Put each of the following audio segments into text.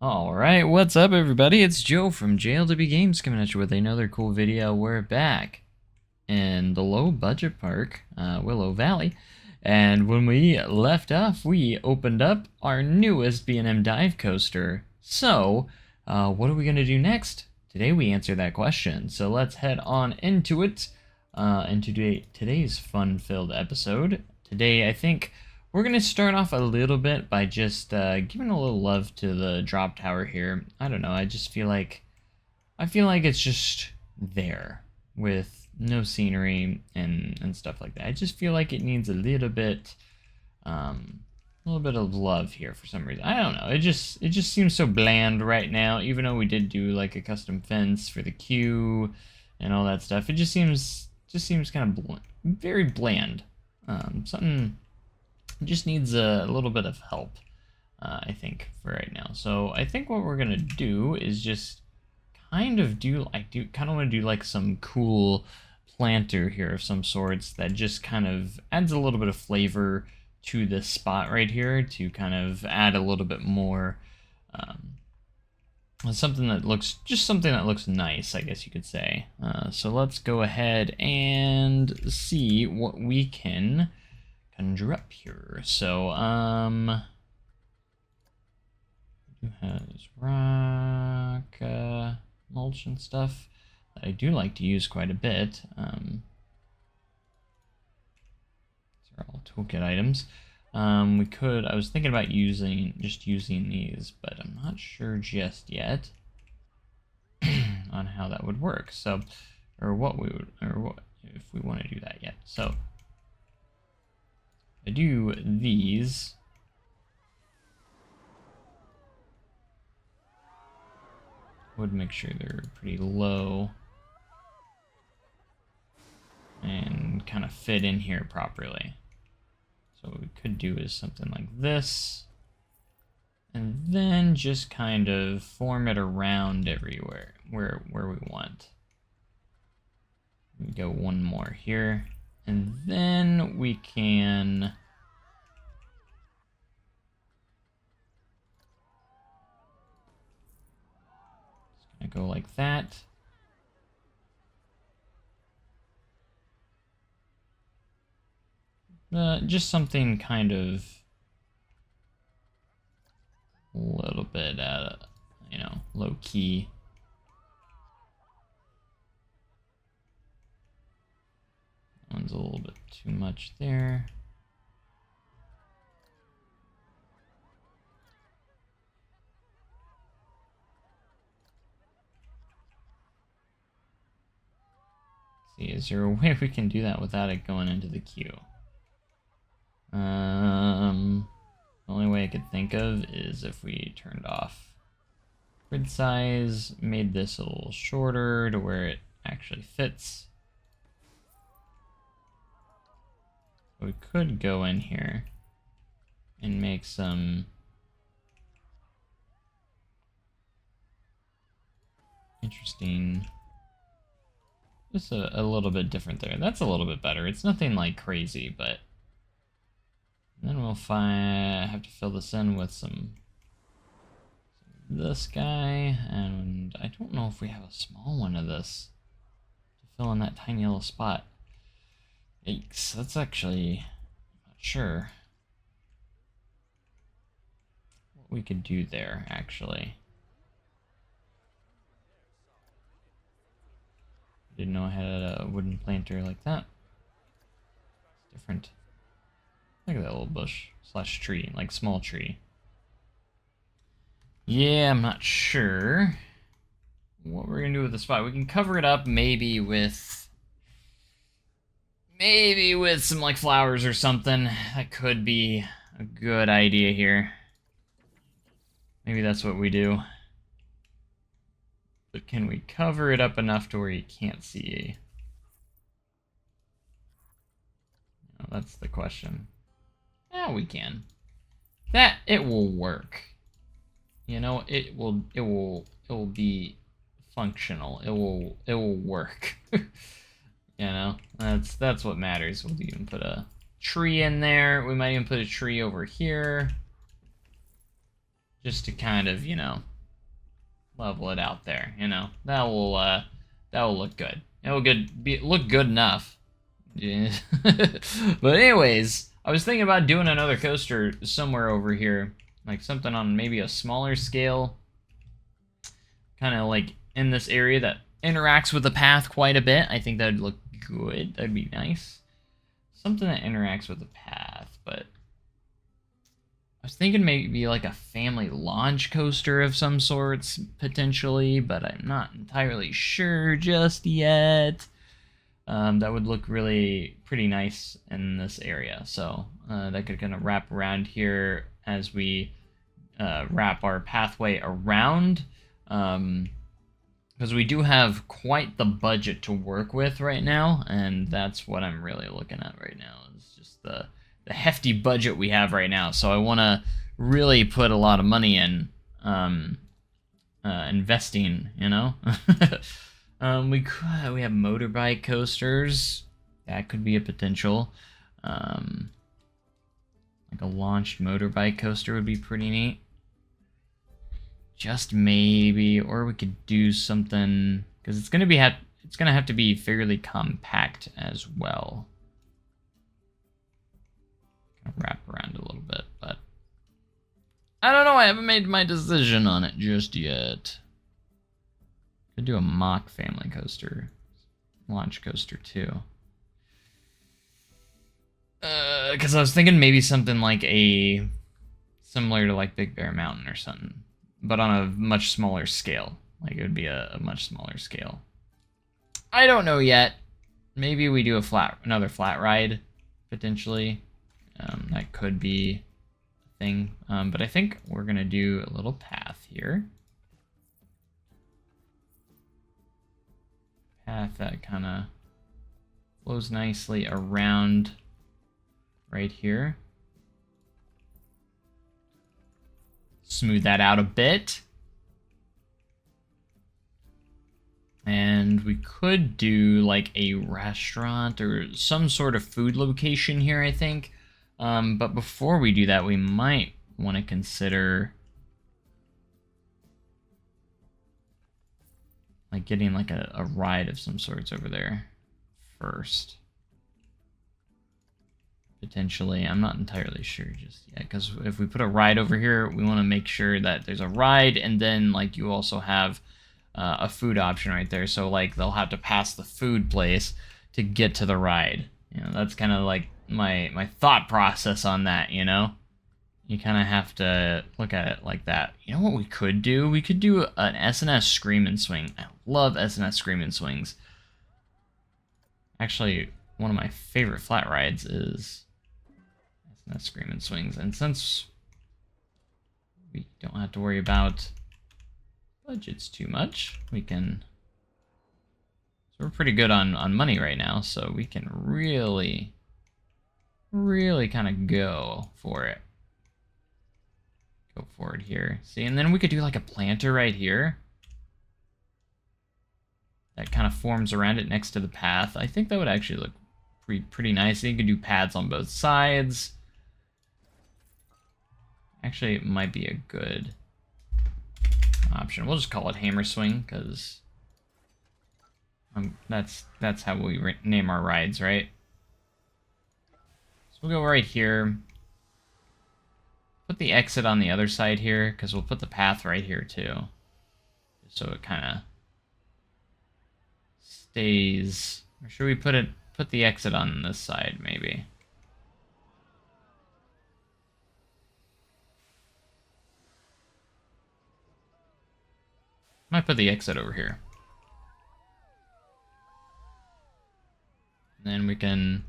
Alright, what's up everybody? It's Joe from JLW Games coming at you with another cool video. We're back in the low budget park, Willow Valley. And when we left off, we opened up our newest B&M dive coaster. So, what are we going to do next? Today we answer that question. So let's head on into it, into today's fun-filled episode. Today, I think we're going to start off a little bit by just giving a little love to the drop tower here. I don't know, I feel like it's just there with no scenery and stuff like that. I just feel like it needs a little bit of love here for some reason. I don't know. It just seems so bland right now, even though we did do like a custom fence for the queue and all that stuff. It just seems kind of very bland. Something just needs a little bit of help, I think, for right now. So I think what we're gonna do is just kind of want to do like some cool planter here of some sorts that just kind of adds a little bit of flavor to this spot right here, to kind of add a little bit more something that looks nice, I guess you could say. So let's go ahead and see what we can conjure up here. So has rock mulch and stuff that I do like to use quite a bit. These are all toolkit items. I was thinking about using these, but I'm not sure just yet on how that would work. So, or if we want to do that yet. So I do these. Would make sure they're pretty low and kind of fit in here properly. So what we could do is something like this, and then just kind of form it around everywhere where we want. We go one more here, and then we can go like that. Just something kind of a little bit low key. That one's a little bit too much there. See, is there a way we can do that without it going into the queue? The only way I could think of is if we turned off grid size, made this a little shorter to where it actually fits. We could go in here and make some interesting, just a little bit different there. That's a little bit better. It's nothing like crazy, but then we'll have to fill this in with some this guy, and I don't know if we have a small one of this to fill in that tiny little spot. Yikes, that's actually, I'm not sure what we could do there, actually. Didn't know I had a wooden planter like that. It's different. Look at that little bush slash tree, like small tree. Yeah, I'm not sure what we're gonna do with the spot. We can cover it up maybe with some like flowers or something. That could be a good idea here. Maybe that's what we do. But can we cover it up enough to where you can't see? Oh, that's the question. Yeah, we can. It will work. You know, it will be functional. It will work. You know, that's what matters. We'll even put a tree in there. We might even put a tree over here, just to kind of, you know, level it out there. You know, that will look good. It will look good enough. Yeah. But anyways, I was thinking about doing another coaster somewhere over here, like something on maybe a smaller scale, kind of like in this area that interacts with the path quite a bit. I think that'd look good. That'd be nice. Something that interacts with the path, but I was thinking maybe like a family launch coaster of some sorts, potentially, but I'm not entirely sure just yet. That would look really pretty nice in this area. So that could kind of wrap around here as we wrap our pathway around. Because we do have quite the budget to work with right now, and that's what I'm really looking at right now. It's just the hefty budget we have right now. So I want to really put a lot of money in investing, you know? We have motorbike coasters. That could be a potential. Like a launched motorbike coaster would be pretty neat. Just maybe, or we could do something because it's gonna have to be fairly compact as well. Kind of wrap around a little bit, but I don't know. I haven't made my decision on it just yet. Could do a mock family coaster, launch coaster too. Because I was thinking maybe something like similar to like Big Bear Mountain or something, but on a much smaller scale. Like it would be a much smaller scale. I don't know yet. Maybe we do another flat ride, potentially. That could be a thing. But I think we're gonna do a little path here. Path that kind of flows nicely around right here. Smooth that out a bit. And we could do like a restaurant or some sort of food location here, I think. But before we do that, we might want to consider like getting like a ride of some sorts over there first. Potentially, I'm not entirely sure just yet, because if we put a ride over here, we want to make sure that there's a ride, and then like you also have a food option right there. So like they'll have to pass the food place to get to the ride. You know, that's kind of like my thought process on that. You know, you kind of have to look at it like that. You know what we could do? We could do an S&S Scream and Swing. I love S&S Scream and Swings. Actually, one of my favorite flat rides is S&S Scream and Swings, and since we don't have to worry about budgets too much, we can. So we're pretty good on money right now, so we can really kind of go for it. Go forward here. See, and then we could do like a planter right here that kind of forms around it next to the path. I think that would actually look pretty nice. You could do pads on both sides. Actually, it might be a good option. We'll just call it Hammer Swing, because that's how we name our rides, right? So we'll go right here. Put the exit on the other side here, because we'll put the path right here too, so it kind of stays. Or should we put the exit on this side maybe? Might put the exit over here. And then we can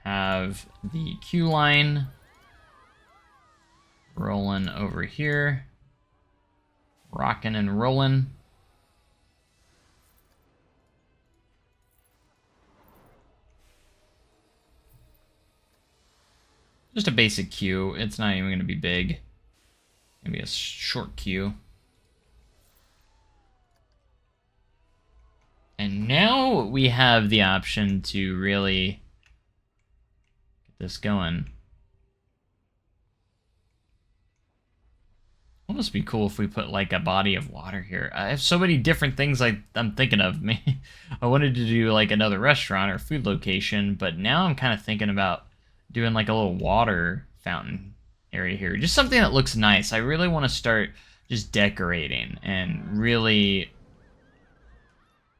have the queue line rolling over here. Rocking and rolling. Just a basic queue. It's not even going to be big. Maybe a short queue. And now we have the option to really get this going. I almost be cool if we put like a body of water here. I have so many different things I'm thinking of. I wanted to do like another restaurant or food location, but now I'm kind of thinking about doing like a little water fountain area here. Just something that looks nice. I really want to start just decorating and really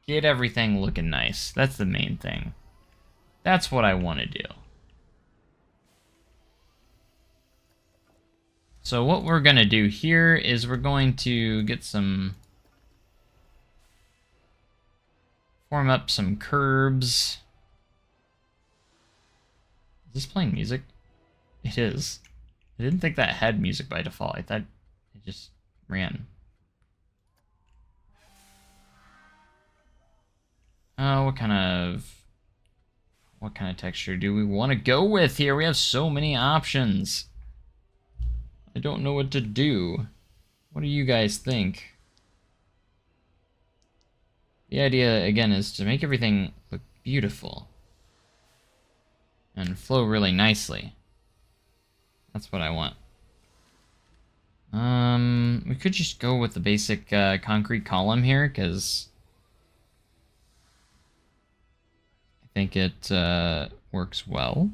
get everything looking nice. That's the main thing. That's what I want to do. So what we're going to do here is we're going to get some... form up some curbs. Is this playing music? It is. I didn't think that had music by default. I thought it just ran. What kind of texture do we want to go with here? We have so many options. I don't know what to do. What do you guys think? The idea, again, is to make everything look beautiful and flow really nicely. That's what I want. We could just go with the basic concrete column here, because I think it works well.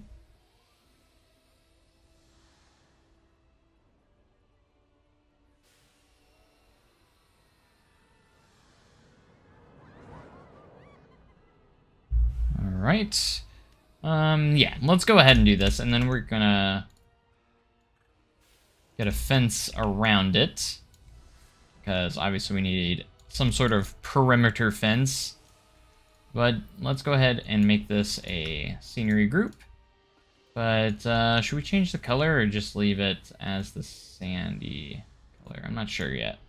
Alright. Yeah, let's go ahead and do this, and then we're gonna get a fence around it, because obviously we need some sort of perimeter fence. But let's go ahead and make this a scenery group. But should we change the color or just leave it as the sandy color? I'm not sure yet.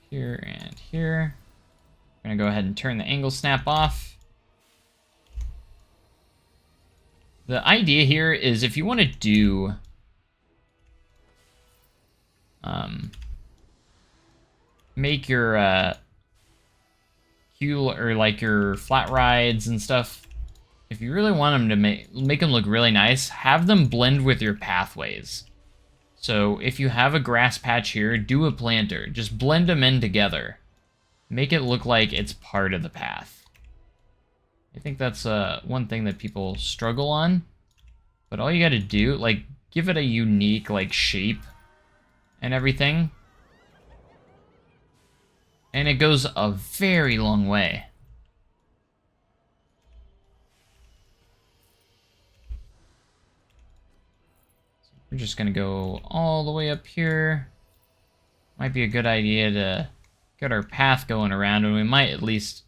Here and here. I'm gonna go ahead and turn the angle snap off. The idea here is if you want to do make your or like your flat rides and stuff, if you really want them to make them look really nice, have them blend with your pathways. So if you have a grass patch here, do a planter. Just blend them in together. Make it look like it's part of the path. I think that's one thing that people struggle on. But all you gotta do, like, give it a unique, like, shape and everything. And it goes a very long way. So we're just gonna go all the way up here. Might be a good idea to get our path going around, and we might at least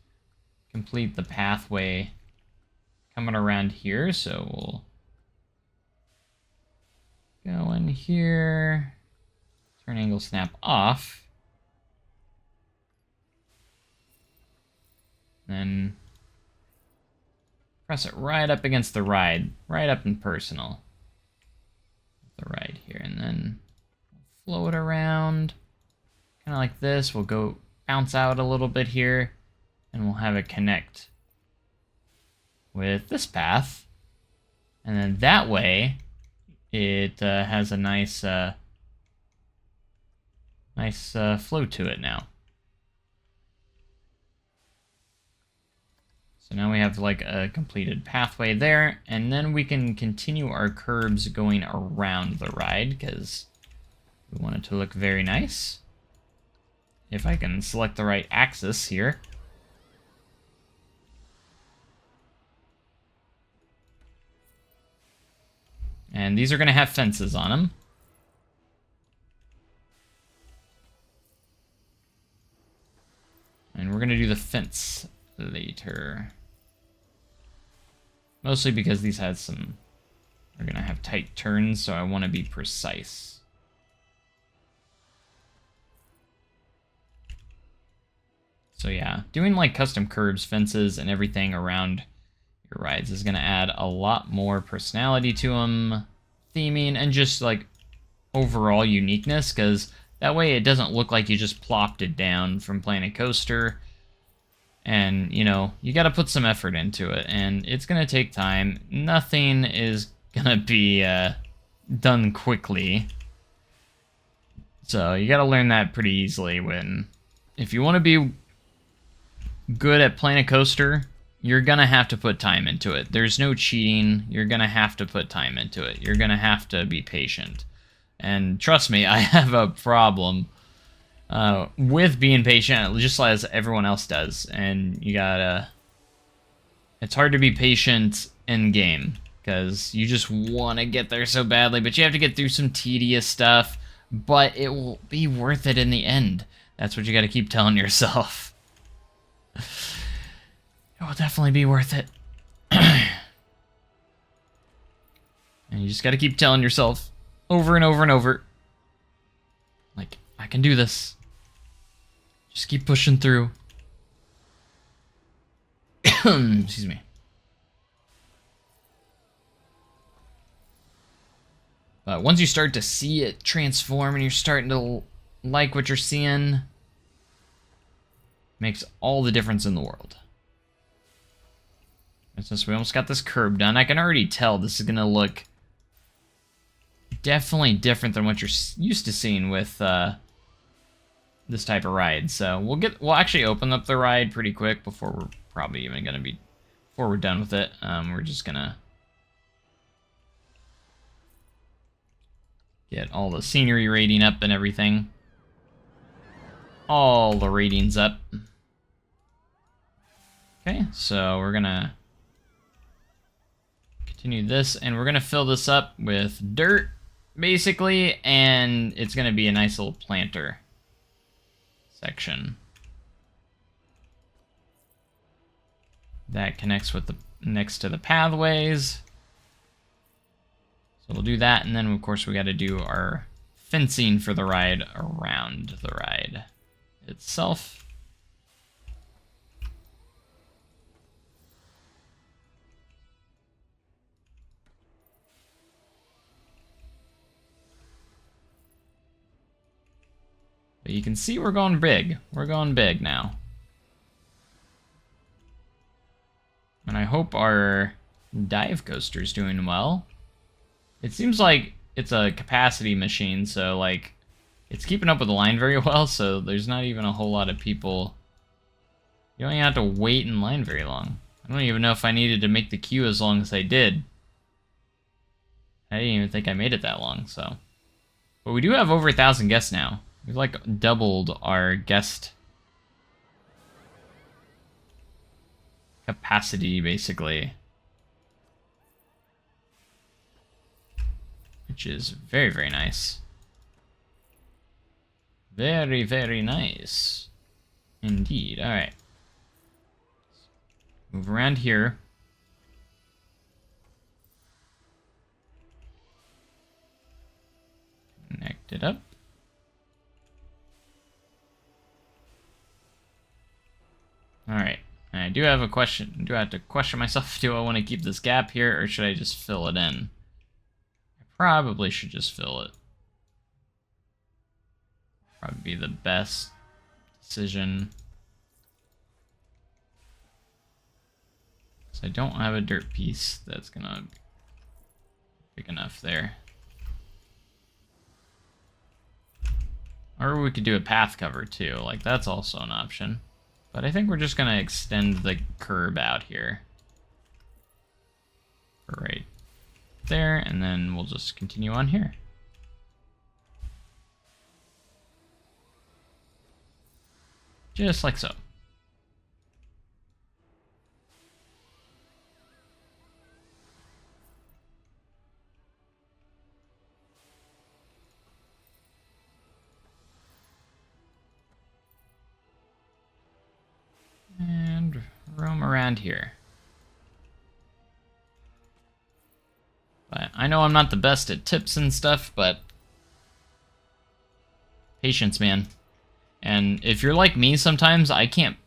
complete the pathway coming around here. So we'll go in here, turn angle snap off, then press it right up against the ride, right up in personal. The ride here, and then flow it around, kind of like this. We'll go bounce out a little bit here, and we'll have it connect with this path, and then that way it has a nice flow to it now. So now we have like a completed pathway there, and then we can continue our curbs going around the ride because we want it to look very nice. If I can select the right axis here. And these are going to have fences on them. And we're going to do the fence later. Mostly because these had some... are going to have tight turns, so I want to be precise. So yeah, doing like custom curbs, fences, and everything around your rides is going to add a lot more personality to them, theming, and just like overall uniqueness, because that way it doesn't look like you just plopped it down from playing a coaster. And, you know, you got to put some effort into it, and it's going to take time. Nothing is going to be done quickly. So you gotta learn that pretty easily if you want to be good at playing a coaster, you're gonna have to put time into it. There's no cheating. You're gonna have to put time into it. You're gonna have to be patient. And trust me, I have a problem with being patient, just as everyone else does. And you gotta... It's hard to be patient in game, because you just want to get there so badly, but you have to get through some tedious stuff, but it will be worth it in the end. That's what you gotta keep telling yourself. It will definitely be worth it. And you just gotta keep telling yourself over and over and over, like, I can do this. Just keep pushing through. Excuse me. But once you start to see it transform and you're starting to like what you're seeing, makes all the difference in the world. Since we almost got this curb done, I can already tell this is gonna look definitely different than what you're used to seeing with this type of ride. So we'll actually open up the ride pretty quick before we're probably even gonna be, before we're done with it. We're just gonna get all the scenery rating up and everything. All the ratings up. Okay, so we're gonna continue this, and we're gonna fill this up with dirt, basically, and it's gonna be a nice little planter section that connects with the next to the pathways. So we'll do that, and then of course we got to do our fencing for the ride around the ride itself. But you can see we're going big. We're going big now. And I hope our dive coaster's doing well. It seems like it's a capacity machine, so like it's keeping up with the line very well, so there's not even a whole lot of people. You don't even have to wait in line very long. I don't even know if I needed to make the queue as long as I did. I didn't even think I made it that long, so. But we do have over 1,000 guests now. We've like doubled our guest capacity, basically. Which is very, very nice. Very, very nice. Indeed. Alright. Move around here. Connect it up. Alright. I do have a question. Do I have to question myself? Do I want to keep this gap here, or should I just fill it in? I probably should just fill it. Probably be the best decision. So I don't have a dirt piece that's gonna be big enough there. Or we could do a path cover too, like that's also an option. But I think we're just gonna extend the curb out here. Right there, and then we'll just continue on here. Just like so. And roam around here. But I know I'm not the best at tips and stuff, but patience, man. And if you're like me, sometimes I can't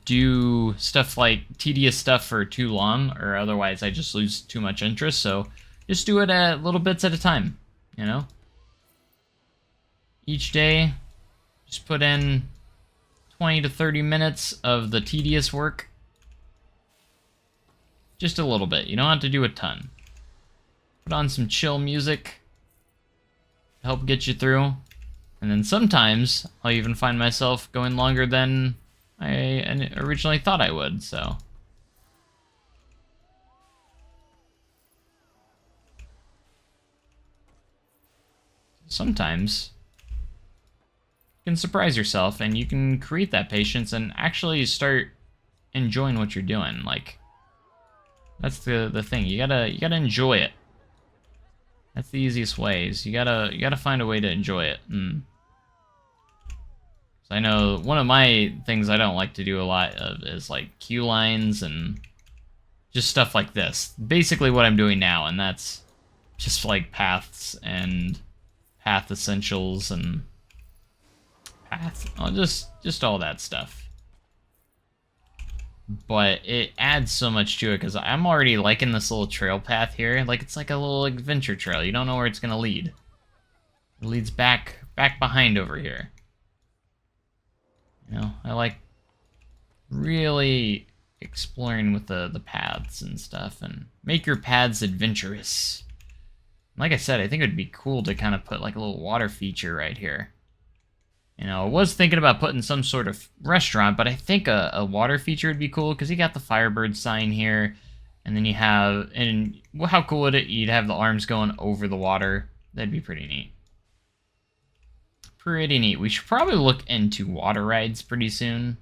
do stuff like tedious stuff for too long, or otherwise I just lose too much interest. So just do it at little bits at a time, you know? Each day, just put in 20 to 30 minutes of the tedious work. Just a little bit. You don't have to do a ton. Put on some chill music. help get you through. And then sometimes I'll even find myself going longer than I originally thought I would, so. Sometimes you can surprise yourself and you can create that patience and actually start enjoying what you're doing. Like, that's the thing. You gotta enjoy it. That's the easiest ways. You gotta find a way to enjoy it. So I know one of my things I don't like to do a lot of is like queue lines and just stuff like this. Basically what I'm doing now, and that's just like paths and path essentials and path, just all that stuff. But it adds so much to it because I'm already liking this little trail path here. Like, it's like a little adventure trail. You don't know where it's gonna lead. It leads back behind over here. You know, I like really exploring with the paths and stuff, and make your paths adventurous. Like I said, I think it would be cool to kind of put like a little water feature right here. You know, I was thinking about putting some sort of restaurant, but I think a water feature would be cool because you got the Firebird sign here, and then you have, and well, how cool would it? You'd have the arms going over the water. That'd be pretty neat. Pretty neat. We should probably look into water rides pretty soon.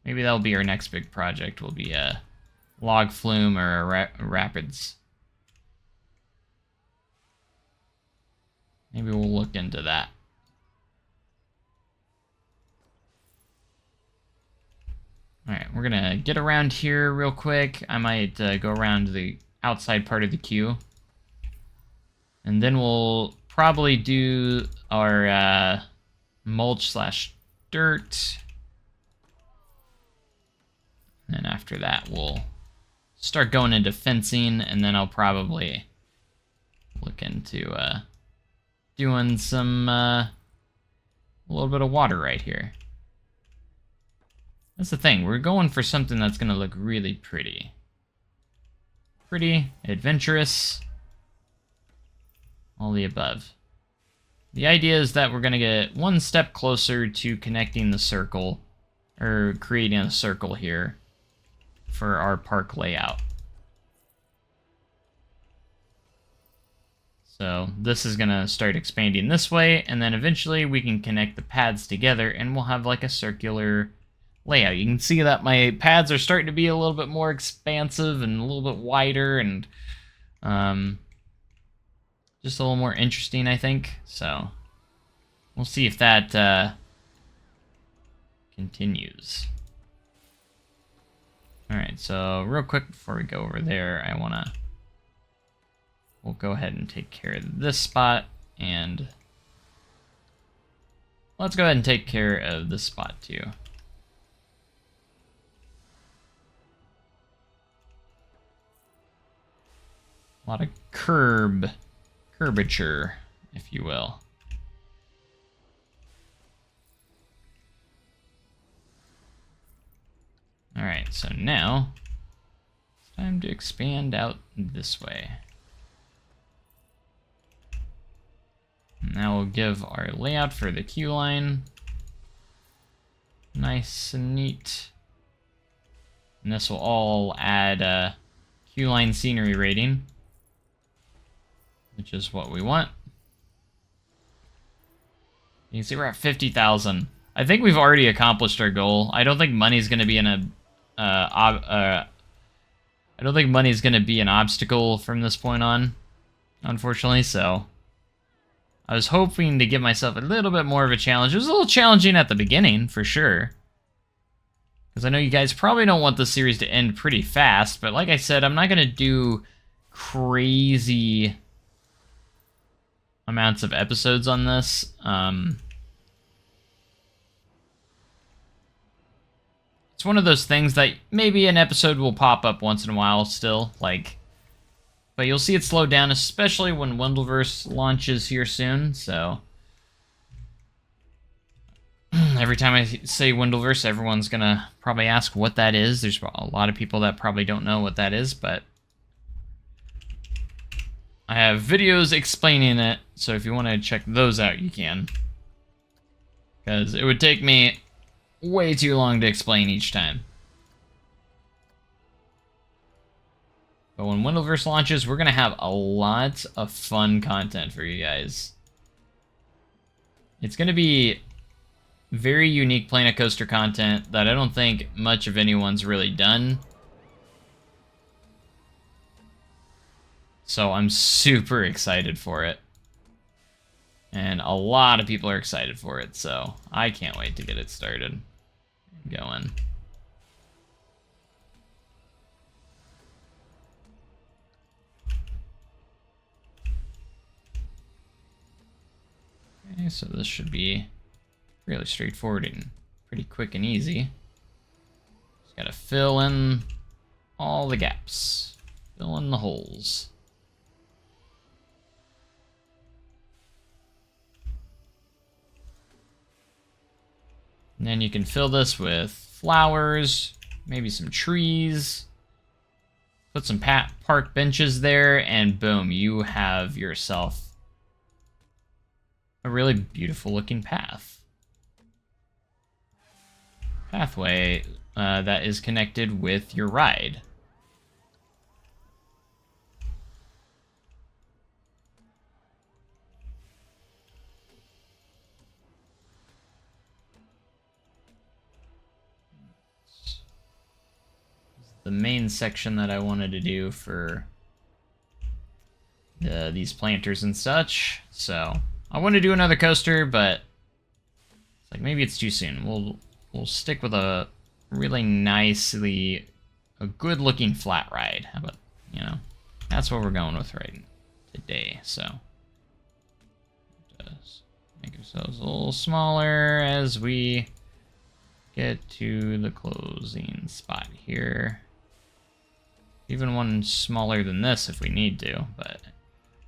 Maybe that'll be our next big project. Will be a log flume or a rapids. Maybe we'll look into that. Alright, we're gonna get around here real quick. I might go around the outside part of the queue. And then we'll probably do our mulch / dirt. And after that, we'll start going into fencing, and then I'll probably look into doing some a little bit of water right here. That's the thing, we're going for something that's gonna look really pretty. Pretty, adventurous, all the above. The idea is that we're gonna get one step closer to connecting the circle, or creating a circle here for our park layout. So this is gonna start expanding this way, and then eventually we can connect the paths together and we'll have like a circular layout. You can see that my paths are starting to be a little bit more expansive and a little bit wider and just a little more interesting, I think. So we'll see if that continues. Alright, so real quick before we go over there, we'll go ahead and take care of this spot, and let's go ahead and take care of this spot too. A lot of curvature, if you will. Alright, so now it's time to expand out this way. Now we'll give our layout for the queue line nice and neat. And this will all add a queue line scenery rating, which is what we want. You can see we're at 50,000. I think we've already accomplished our goal. I don't think money's going to be I don't think money's going to be an obstacle from this point on, unfortunately, so I was hoping to give myself a little bit more of a challenge. It was a little challenging at the beginning, for sure, because I know you guys probably don't want the series to end pretty fast, but like I said, I'm not going to do crazy amounts of episodes on this. It's one of those things that maybe an episode will pop up once in a while still, like, but you'll see it slow down, especially when Windleverse launches here soon, so every time I say Windleverse, everyone's gonna probably ask what that is. There's a lot of people that probably don't know what that is, but I have videos explaining it, so if you want to check those out, you can. Because it would take me way too long to explain each time. But when Windleverse launches, we're going to have a lot of fun content for you guys. It's going to be very unique Planet Coaster content that I don't think much of anyone's really done. So I'm super excited for it. And a lot of people are excited for it, so I can't wait to get it started and going. Okay, so this should be really straightforward and pretty quick and easy. Just gotta fill in all the gaps. Fill in the holes. And then you can fill this with flowers, maybe some trees, put some park benches there, and boom, you have yourself a really beautiful looking pathway that is connected with your ride. The main section that I wanted to do for these planters and such. So I want to do another coaster, but it's like maybe it's too soon. We'll stick with a really a good looking flat ride. How about, you know, that's what we're going with right today. So just make ourselves a little smaller as we get to the closing spot here. Even one smaller than this if we need to, but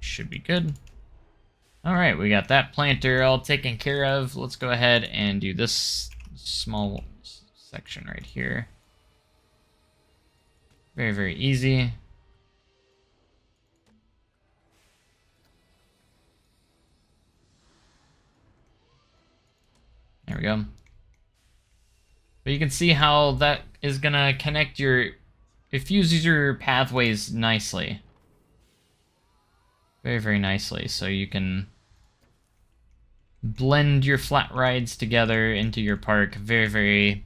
should be good. Alright, we got that planter all taken care of. Let's go ahead and do this small section right here. Very, very easy. There we go. But you can see how that is gonna connect it fuses your pathways nicely. Very, very nicely. So you can blend your flat rides together into your park in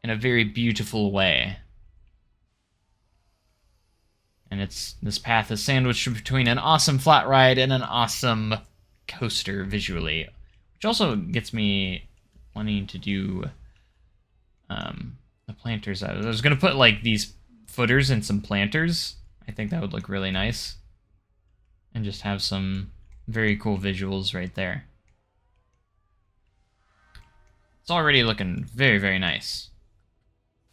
a very beautiful way. And this path is sandwiched between an awesome flat ride and an awesome coaster visually. Which also gets me wanting to do the planters. I was going to put like these footers and some planters. I think that would look really nice. And just have some very cool visuals right there. It's already looking very, very nice.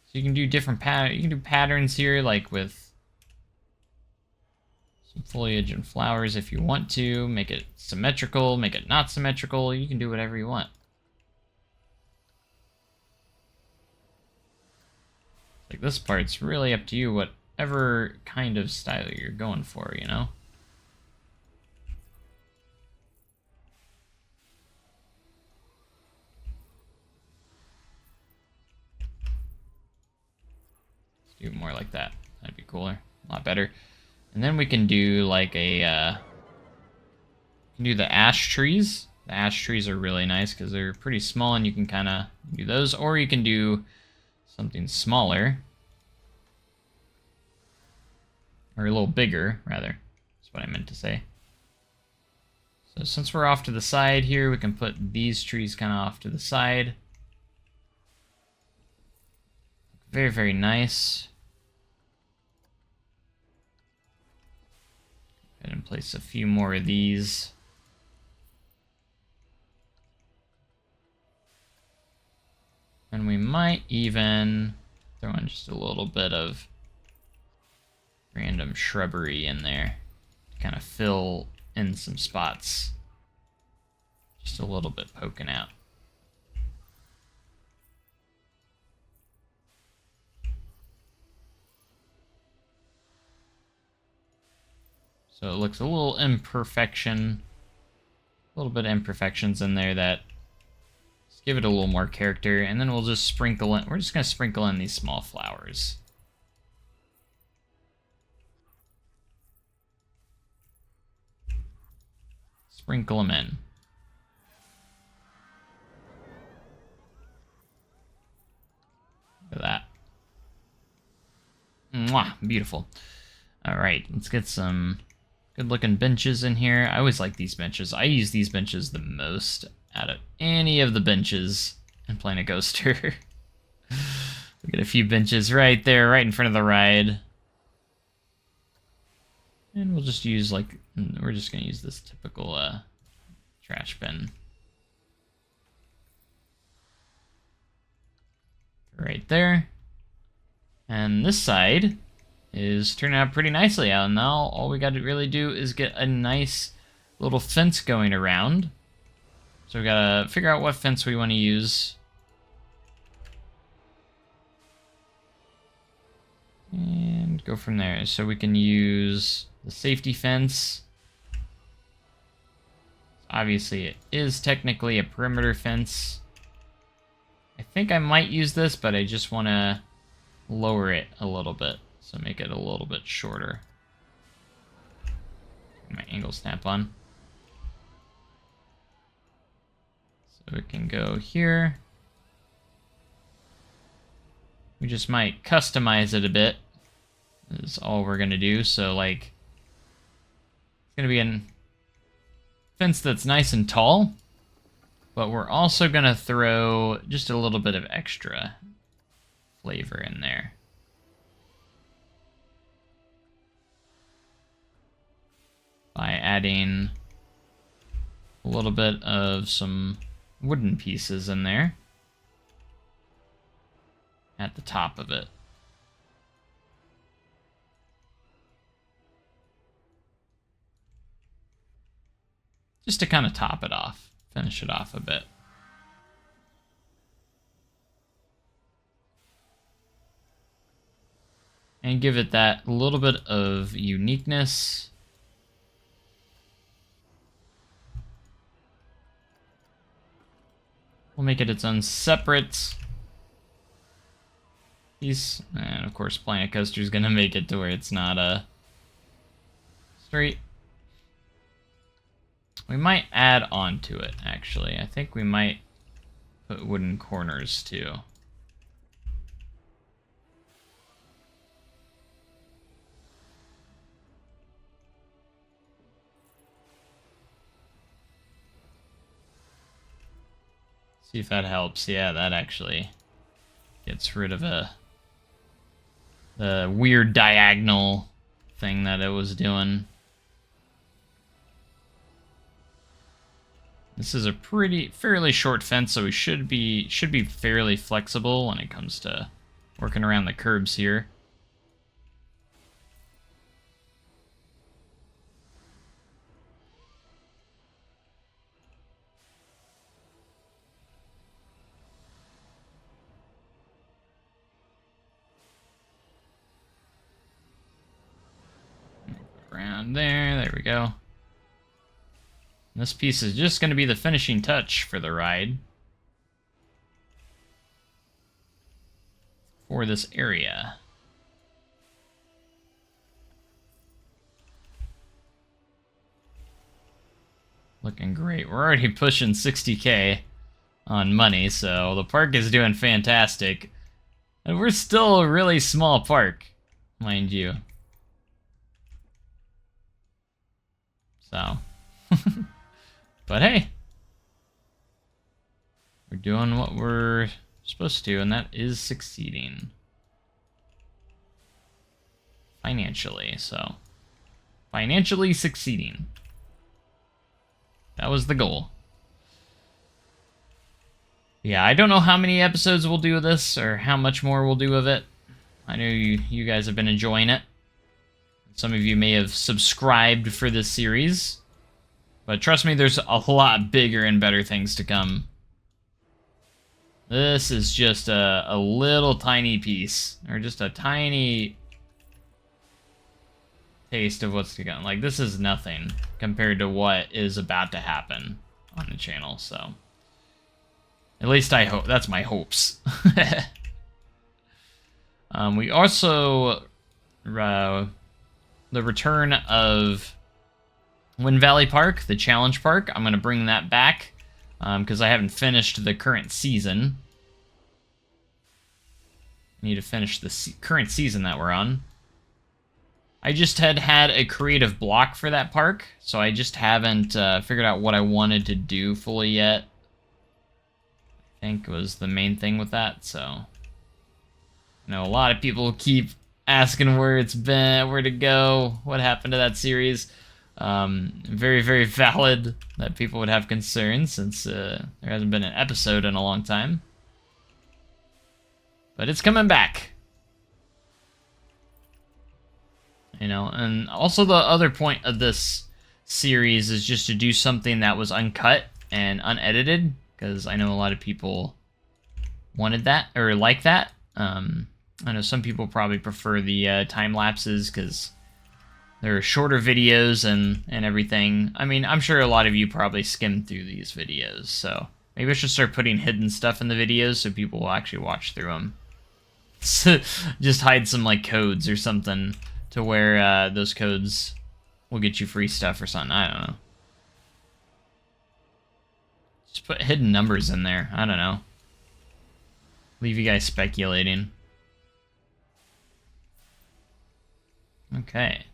So you can do different patterns here, like with some foliage and flowers if you want to. Make it symmetrical, make it not symmetrical. You can do whatever you want. Like this part's really up to you, whatever kind of style you're going for, you know? Let's do more like that. That'd be cooler. A lot better. And then we can do like we can do the ash trees. The ash trees are really nice because they're pretty small and you can kind of do those. Or you can do something smaller. Or a little bigger, rather. That's what I meant to say. So since we're off to the side here, we can put these trees kind of off to the side. Very, very nice. Go ahead and place a few more of these. And we might even throw in just a little bit of random shrubbery in there to kind of fill in some spots. Just a little bit poking out. So it looks a little imperfection. A little bit of imperfections in there that just give it a little more character. And then we'll just sprinkle in. We're just going to sprinkle in these small flowers. Sprinkle them in. Look at that. Mwah, beautiful. Alright, let's get some good looking benches in here. I always like these benches. I use these benches the most out of any of the benches in Planet Coaster. We get a few benches right there, right in front of the ride. And we'll just use, like, we're just going to use this typical trash bin. Right there. And this side is turning out pretty nicely out. And now all we got to really do is get a nice little fence going around. So we got to figure out what fence we want to use. And go from there. So we can use the safety fence. Obviously, it is technically a perimeter fence. I think I might use this, but I just want to lower it a little bit. So make it a little bit shorter. My angle snap on. So it can go here. We just might customize it a bit. Is all we're gonna do. So like, it's gonna be a fence that's nice and tall, but we're also gonna throw just a little bit of extra flavor in there. By adding a little bit of some wooden pieces in there at the top of it. Just to kind of top it off, finish it off a bit. And give it that little bit of uniqueness. We'll make it its own separate piece. And of course, Planet Coaster is going to make it to where it's not a straight. We might add on to it, actually. I think we might put wooden corners, too. See if that helps. Yeah, that actually gets rid of the weird diagonal thing that it was doing. This is a fairly short fence, so we should be fairly flexible when it comes to working around the curbs here. Around there we go. This piece is just going to be the finishing touch for the ride. For this area. Looking great. We're already pushing 60K on money, so the park is doing fantastic. And we're still a really small park, mind you. So... But hey, we're doing what we're supposed to, and that is succeeding. Financially, so. Financially succeeding. That was the goal. Yeah, I don't know how many episodes we'll do of this, or how much more we'll do of it. I know you guys have been enjoying it. Some of you may have subscribed for this series. But trust me, there's a lot bigger and better things to come. This is just a little tiny piece. Or just a tiny taste of what's to come. Like, this is nothing compared to what is about to happen on the channel, so. At least I hope. That's my hopes. We also... the return of Wind Valley Park, the challenge park. I'm going to bring that back because I haven't finished the current season. I need to finish the current season that we're on. I just had a creative block for that park, so I just haven't figured out what I wanted to do fully yet. I think was the main thing with that, so... I know a lot of people keep asking where it's been, where to go, what happened to that series. Very, very valid that people would have concerns since there hasn't been an episode in a long time. But it's coming back. You know, and also the other point of this series is just to do something that was uncut and unedited, because I know a lot of people wanted that, or like that. I know some people probably prefer the time lapses because they're shorter videos and everything. I mean, I'm sure a lot of you probably skim through these videos, so maybe I should start putting hidden stuff in the videos so people will actually watch through them. So just hide some like codes or something to where those codes will get you free stuff or something. I don't know. Just put hidden numbers in there. I don't know. Leave you guys speculating. Okay.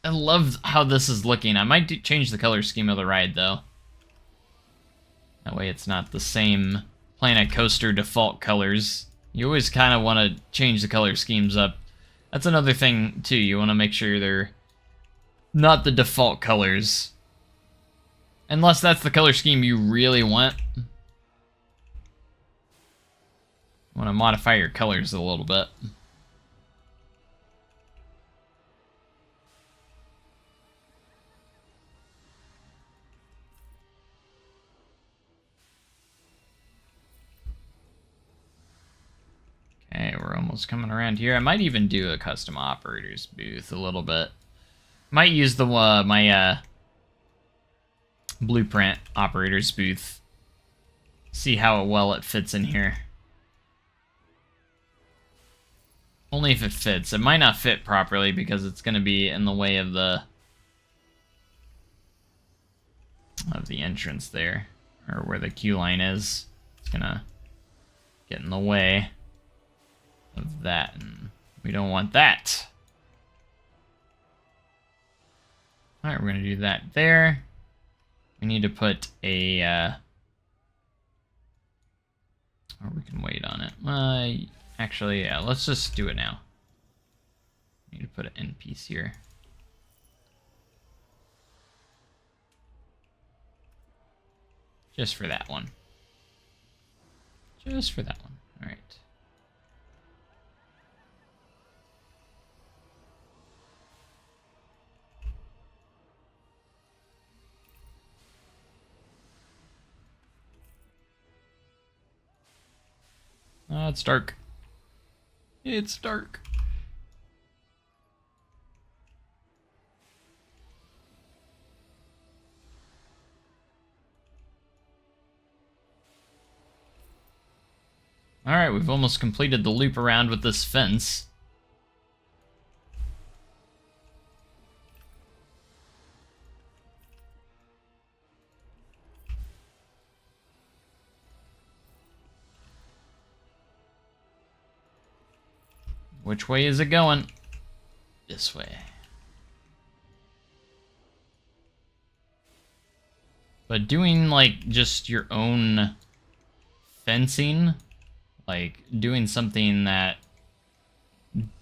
I love how this is looking. I might change the color scheme of the ride, though. That way it's not the same Planet Coaster default colors. You always kind of want to change the color schemes up. That's another thing, too. You want to make sure they're not the default colors. Unless that's the color scheme you really want. You want to modify your colors a little bit. Okay, we're almost coming around here. I might even do a custom operators booth a little bit. Might use the my blueprint operators booth. See how well it fits in here. Only if it fits. It might not fit properly because it's going to be in the way of the entrance there, or where the queue line is. It's going to get in the way of that, and we don't want that. Alright, we're going to do that there. We need to put a... or we can wait on it. Actually, yeah, let's just do it now. Need to put an end piece here. Just for that one. Just for that one. Alright. It's dark. It's dark. Alright, we've almost completed the loop around with this fence. Which way is it going? This way. But doing, like, just your own fencing, like, doing something that...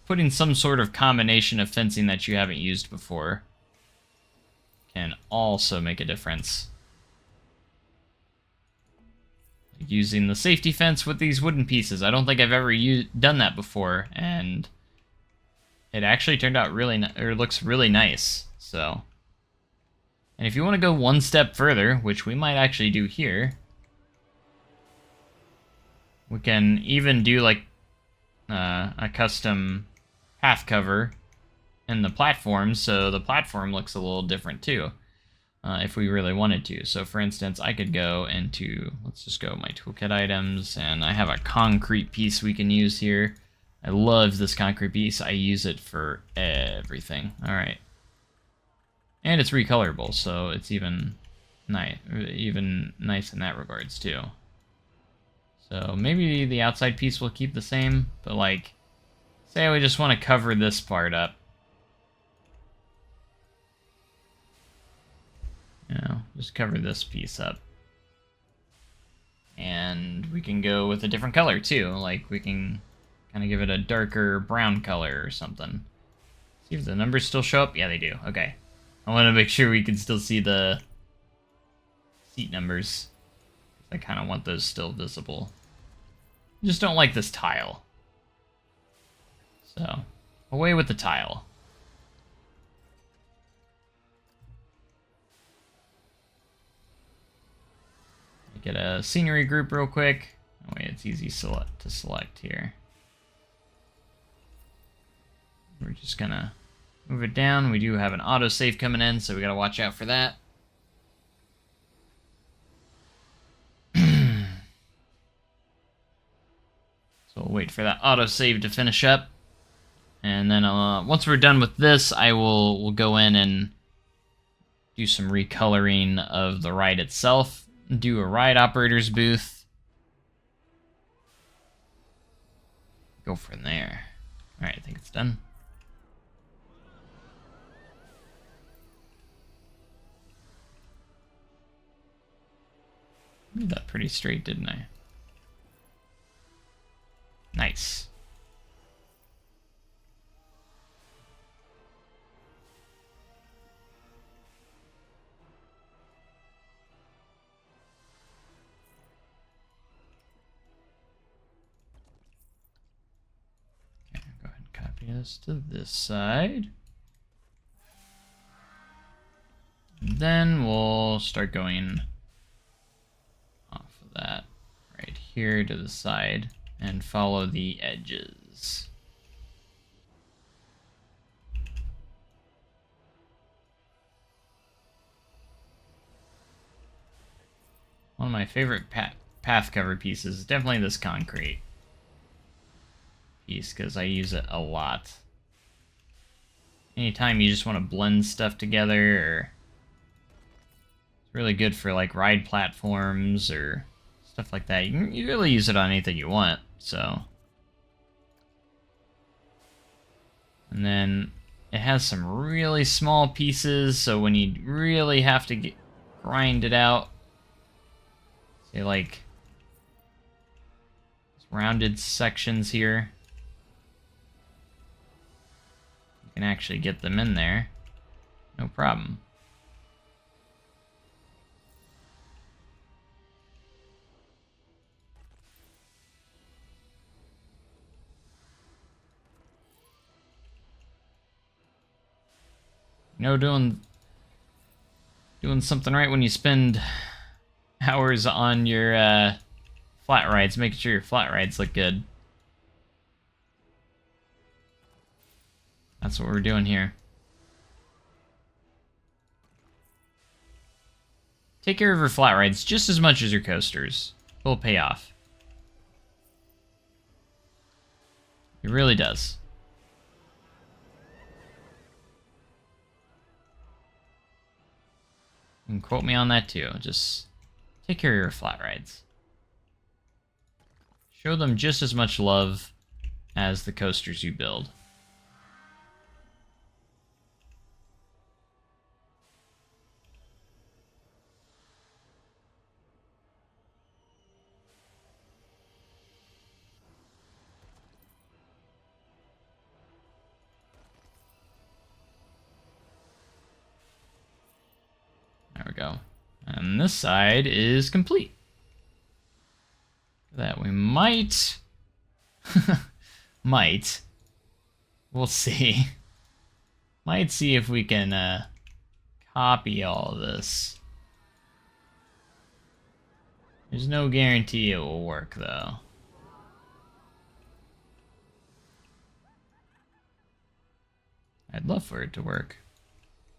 putting some sort of combination of fencing that you haven't used before can also make a difference. Using the safety fence with these wooden pieces. I don't think I've ever done that before, and it actually turned out really or looks really nice. So, and if you want to go one step further, which we might actually do here, we can even do like a custom path cover and the platform, so the platform looks a little different too, if we really wanted to. So for instance, I could go into, let's just go my toolkit items, and I have a concrete piece we can use here. I love this concrete piece. I use it for everything. All right. And it's recolorable, so it's even nice in that regards too. So maybe the outside piece will keep the same, but like, say we just want to cover this part up. You know, just cover this piece up. And we can go with a different color too. Like we can kind of give it a darker brown color or something. See if the numbers still show up. Yeah, they do. Okay. I want to make sure we can still see the seat numbers. I kind of want those still visible. I just don't like this tile. So, away with the tile. Get a scenery group real quick. Oh wait, it's easy to select here. We're just gonna move it down. We do have an autosave coming in, so we gotta watch out for that. So we'll wait for that autosave to finish up. And then once we're done with this, we'll go in and do some recoloring of the ride itself. Do a ride operator's booth. Go from there. Alright, I think it's done. Made that pretty straight, didn't I? Nice. Okay, go ahead and copy this to this side. Then we'll start going off of that right here to the side and follow the edges. One of my favorite path cover pieces is definitely this concrete piece, because I use it a lot. Anytime you just want to blend stuff together, or it's really good for like ride platforms or stuff like that. You can really use it on anything you want, so. And then it has some really small pieces, so when you really have to grind it out, say like rounded sections here, you can actually get them in there, no problem. You know, doing something right when you spend hours on your flat rides, making sure your flat rides look good. That's what we're doing here. Take care of your flat rides just as much as your coasters. It'll pay off. It really does. You can quote me on that too. Just take care of your flat rides. Show them just as much love as the coasters you build. There we go. And this side is complete. That we might... We'll see. Might see if we can copy all of this. There's no guarantee it will work, though. I'd love for it to work.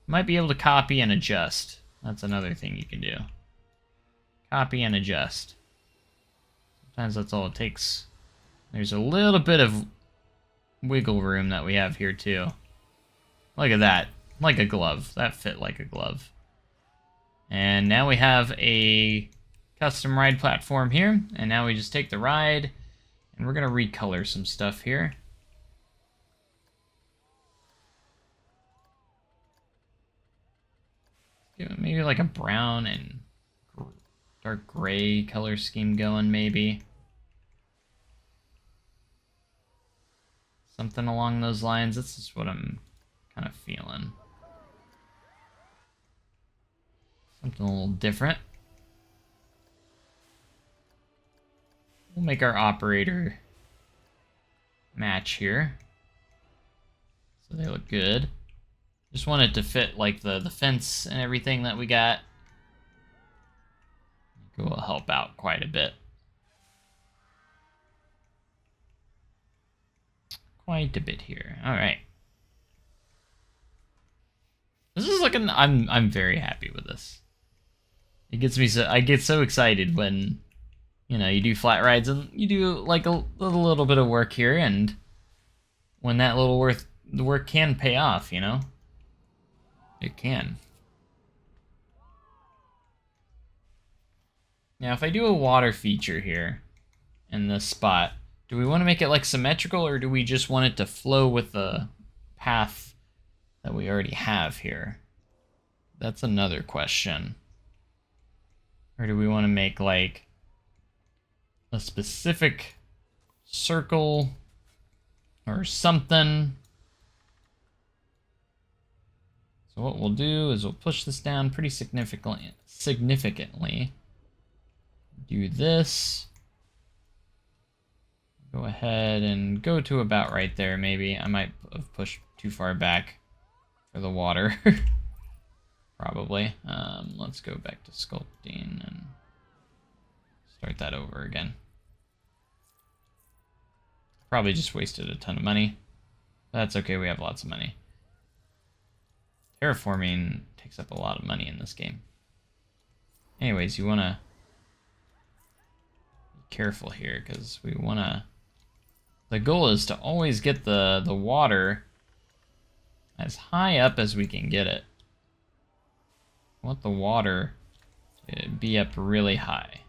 Might be able to copy and adjust. That's another thing you can do. Copy and adjust. Sometimes that's all it takes. There's a little bit of wiggle room that we have here too. Look at that. Like a glove. That fit like a glove. And now we have a custom ride platform here. And now we just take the ride and we're going to recolor some stuff here. Maybe like a brown and dark gray color scheme going, maybe. Something along those lines. That's just what I'm kind of feeling. Something a little different. We'll make our operator match here. So they look good. Just want it to fit like the fence and everything that we got. It will help out quite a bit. Quite a bit here. All right. This is looking. I'm very happy with this. It gets me so I get so excited when, you know, you do flat rides and you do like a little bit of work here, and when that the work can pay off, you know. It can. Now, if I do a water feature here in this spot, do we want to make it like symmetrical, or do we just want it to flow with the path that we already have here? That's another question. Or do we want to make like a specific circle or something? So what we'll do is we'll push this down pretty significantly. Do this. Go ahead and go to about right there, maybe. I might have pushed too far back for the water. Probably. Let's go back to sculpting and start that over again. Probably just wasted a ton of money. That's okay, we have lots of money. Terraforming takes up a lot of money in this game. Anyways, you want to be careful here, because we want to... The goal is to always get the water as high up as we can get it. I want the water to be up really high.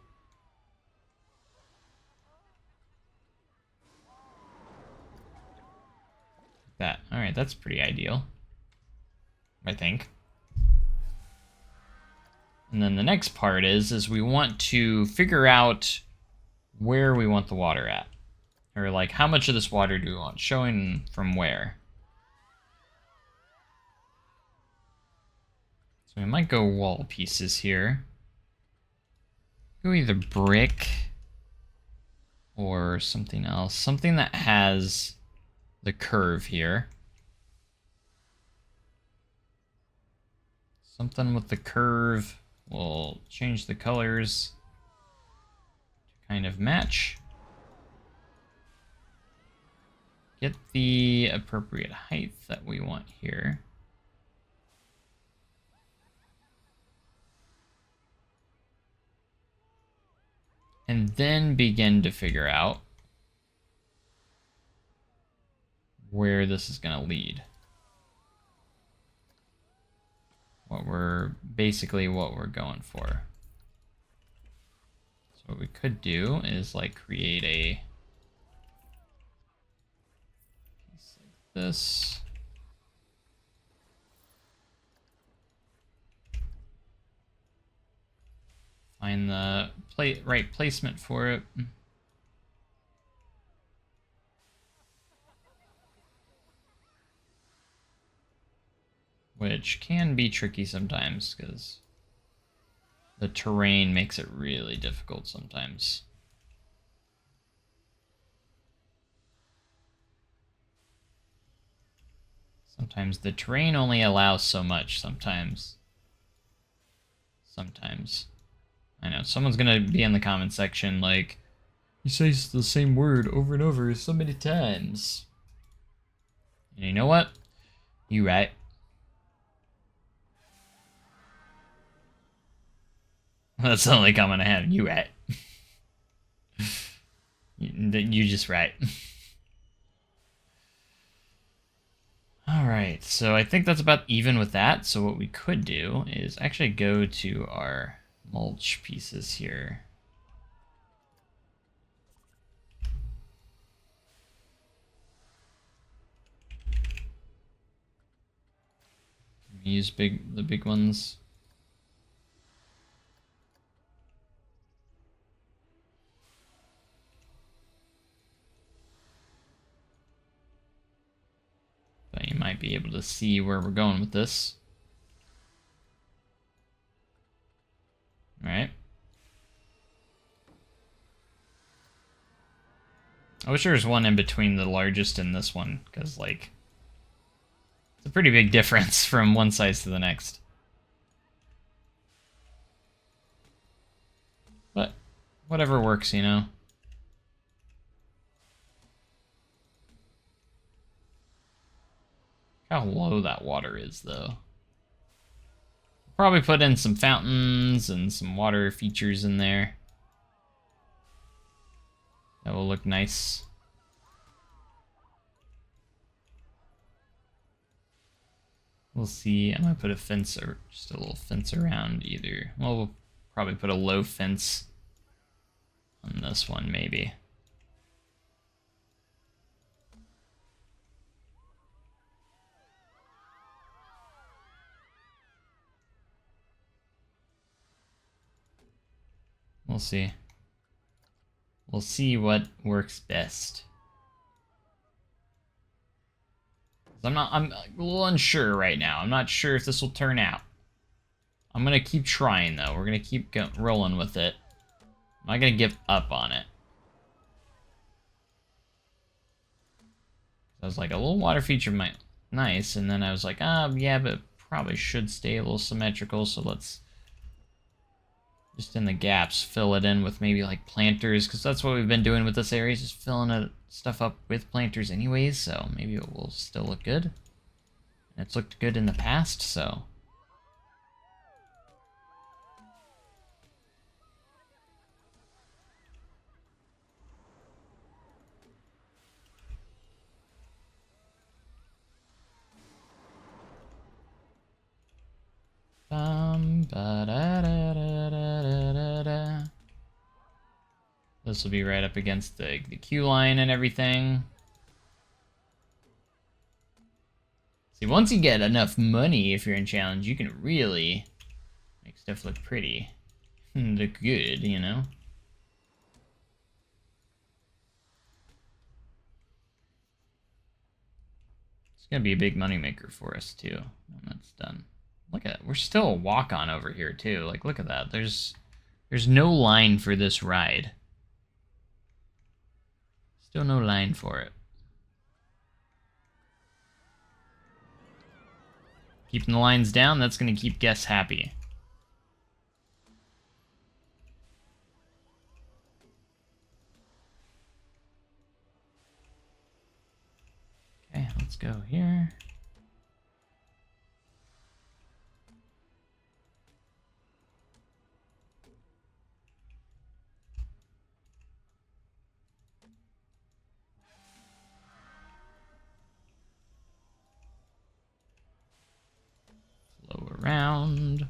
That. Alright, that's pretty ideal, I think. And then the next part is we want to figure out where we want the water at. Or like, how much of this water do we want showing from where? So we might go wall pieces here. Go either brick or something else. Something that has the curve here. Something with the curve. We'll change the colors to kind of match. Get the appropriate height that we want here. And then begin to figure out where this is going to lead. What we're going for. So what we could do is like create a piece like this. Find the right placement for it. Which can be tricky sometimes, because the terrain makes it really difficult sometimes. Sometimes the terrain only allows so much, sometimes. I know, someone's gonna be in the comment section like, you say the same word over and over so many times. And you know what? You right. That's the only comment I have. You right. You just right. Alright, so I think that's about even with that. So what we could do is actually go to our mulch pieces here. Use the big ones. But you might be able to see where we're going with this. Alright. I wish there was one in between the largest and this one, because, like, it's a pretty big difference from one size to the next. But whatever works, you know. How low that water is, though. Probably put in some fountains and some water features in there. That will look nice. We'll see. I'm gonna put a fence, or just a little fence around either. Well, we'll probably put a low fence on this one, maybe. We'll see. We'll see what works best. I'm a little unsure right now. I'm not sure if this will turn out. I'm gonna keep trying, though. We're gonna keep rolling with it. I'm not gonna give up on it. I was like, a little water feature might nice, and then I was like, yeah, but probably should stay a little symmetrical, so let's just in the gaps fill it in with maybe like planters, because that's what we've been doing with this area, just filling stuff up with planters anyways, so maybe it will still look good. It's looked good in the past, so this will be right up against the queue line and everything. See, once you get enough money, if you're in challenge, you can really make stuff look pretty. Look good, you know? It's gonna be a big moneymaker for us, too, when that's done. Look at it. We're still a walk-on over here, too. Like, look at that. There's no line for this ride. Still no line for it. Keeping the lines down, that's going to keep guests happy. Okay, let's go here. Flow around.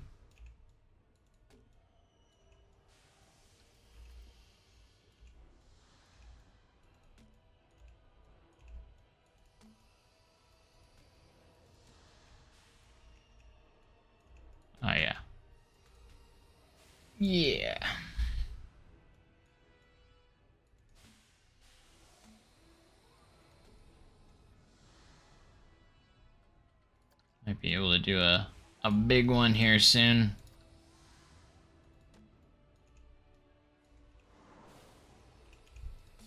Oh, yeah. Yeah. Might be able to do a big one here soon.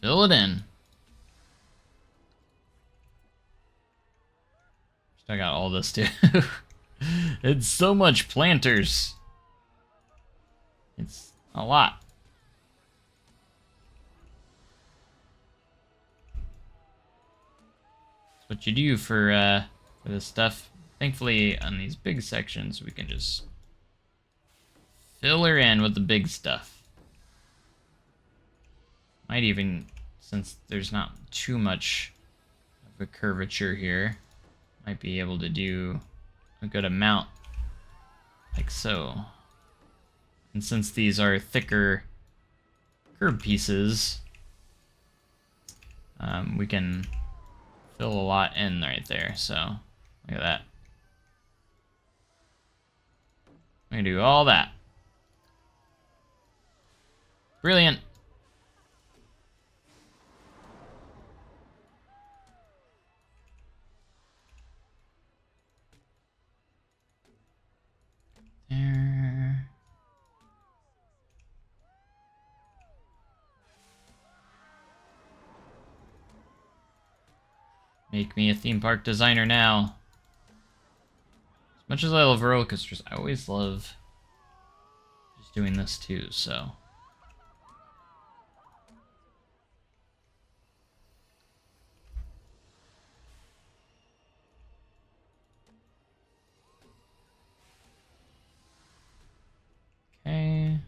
Fill it in. Still got all this too. It's so much planters. It's a lot. It's what you do for for this stuff. Thankfully, on these big sections, we can just fill her in with the big stuff. Might even, since there's not too much of a curvature here, might be able to do a good amount, like so. And since these are thicker curb pieces, we can fill a lot in right there, so look at that. We can do all that. Brilliant. There. Make me a theme park designer now. As much as I love roller coasters, I always love just doing this too, so. Okay.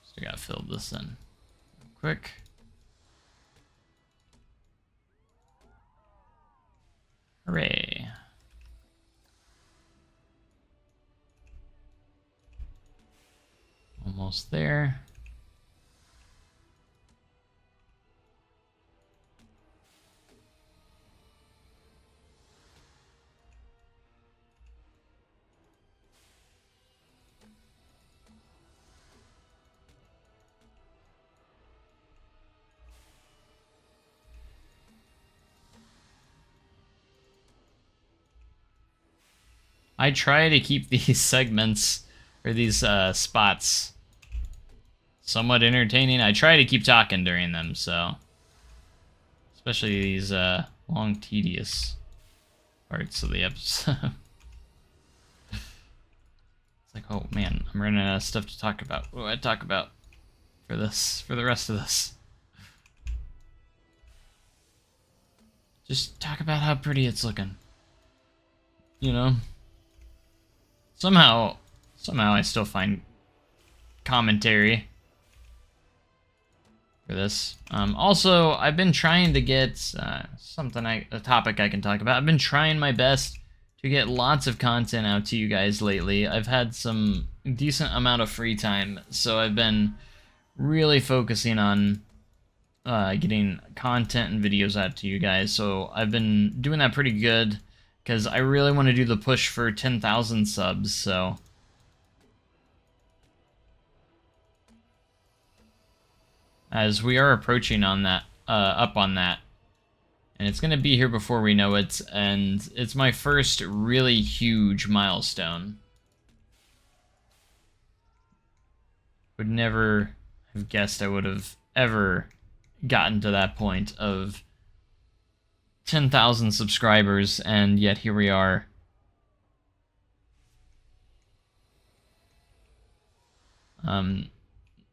Still gotta fill this in real quick. Hooray. Almost there. I try to keep these segments, or these spots, somewhat entertaining. I try to keep talking during them, so. Especially these long, tedious parts of the episode. It's like, oh man, I'm running out of stuff to talk about. What do I talk about for this, for the rest of this? Just talk about how pretty it's looking. You know? Somehow I still find commentary for this. Also, I've been trying to get a topic I can talk about. I've been trying my best to get lots of content out to you guys lately. I've had some decent amount of free time, so I've been really focusing on getting content and videos out to you guys. So I've been doing that pretty good, because I really want to do the push for 10,000 subs, so. As we are approaching on that, up on that. And it's going to be here before we know it, and it's my first really huge milestone. Would never have guessed I would have ever gotten to that point of 10,000 subscribers, and yet here we are.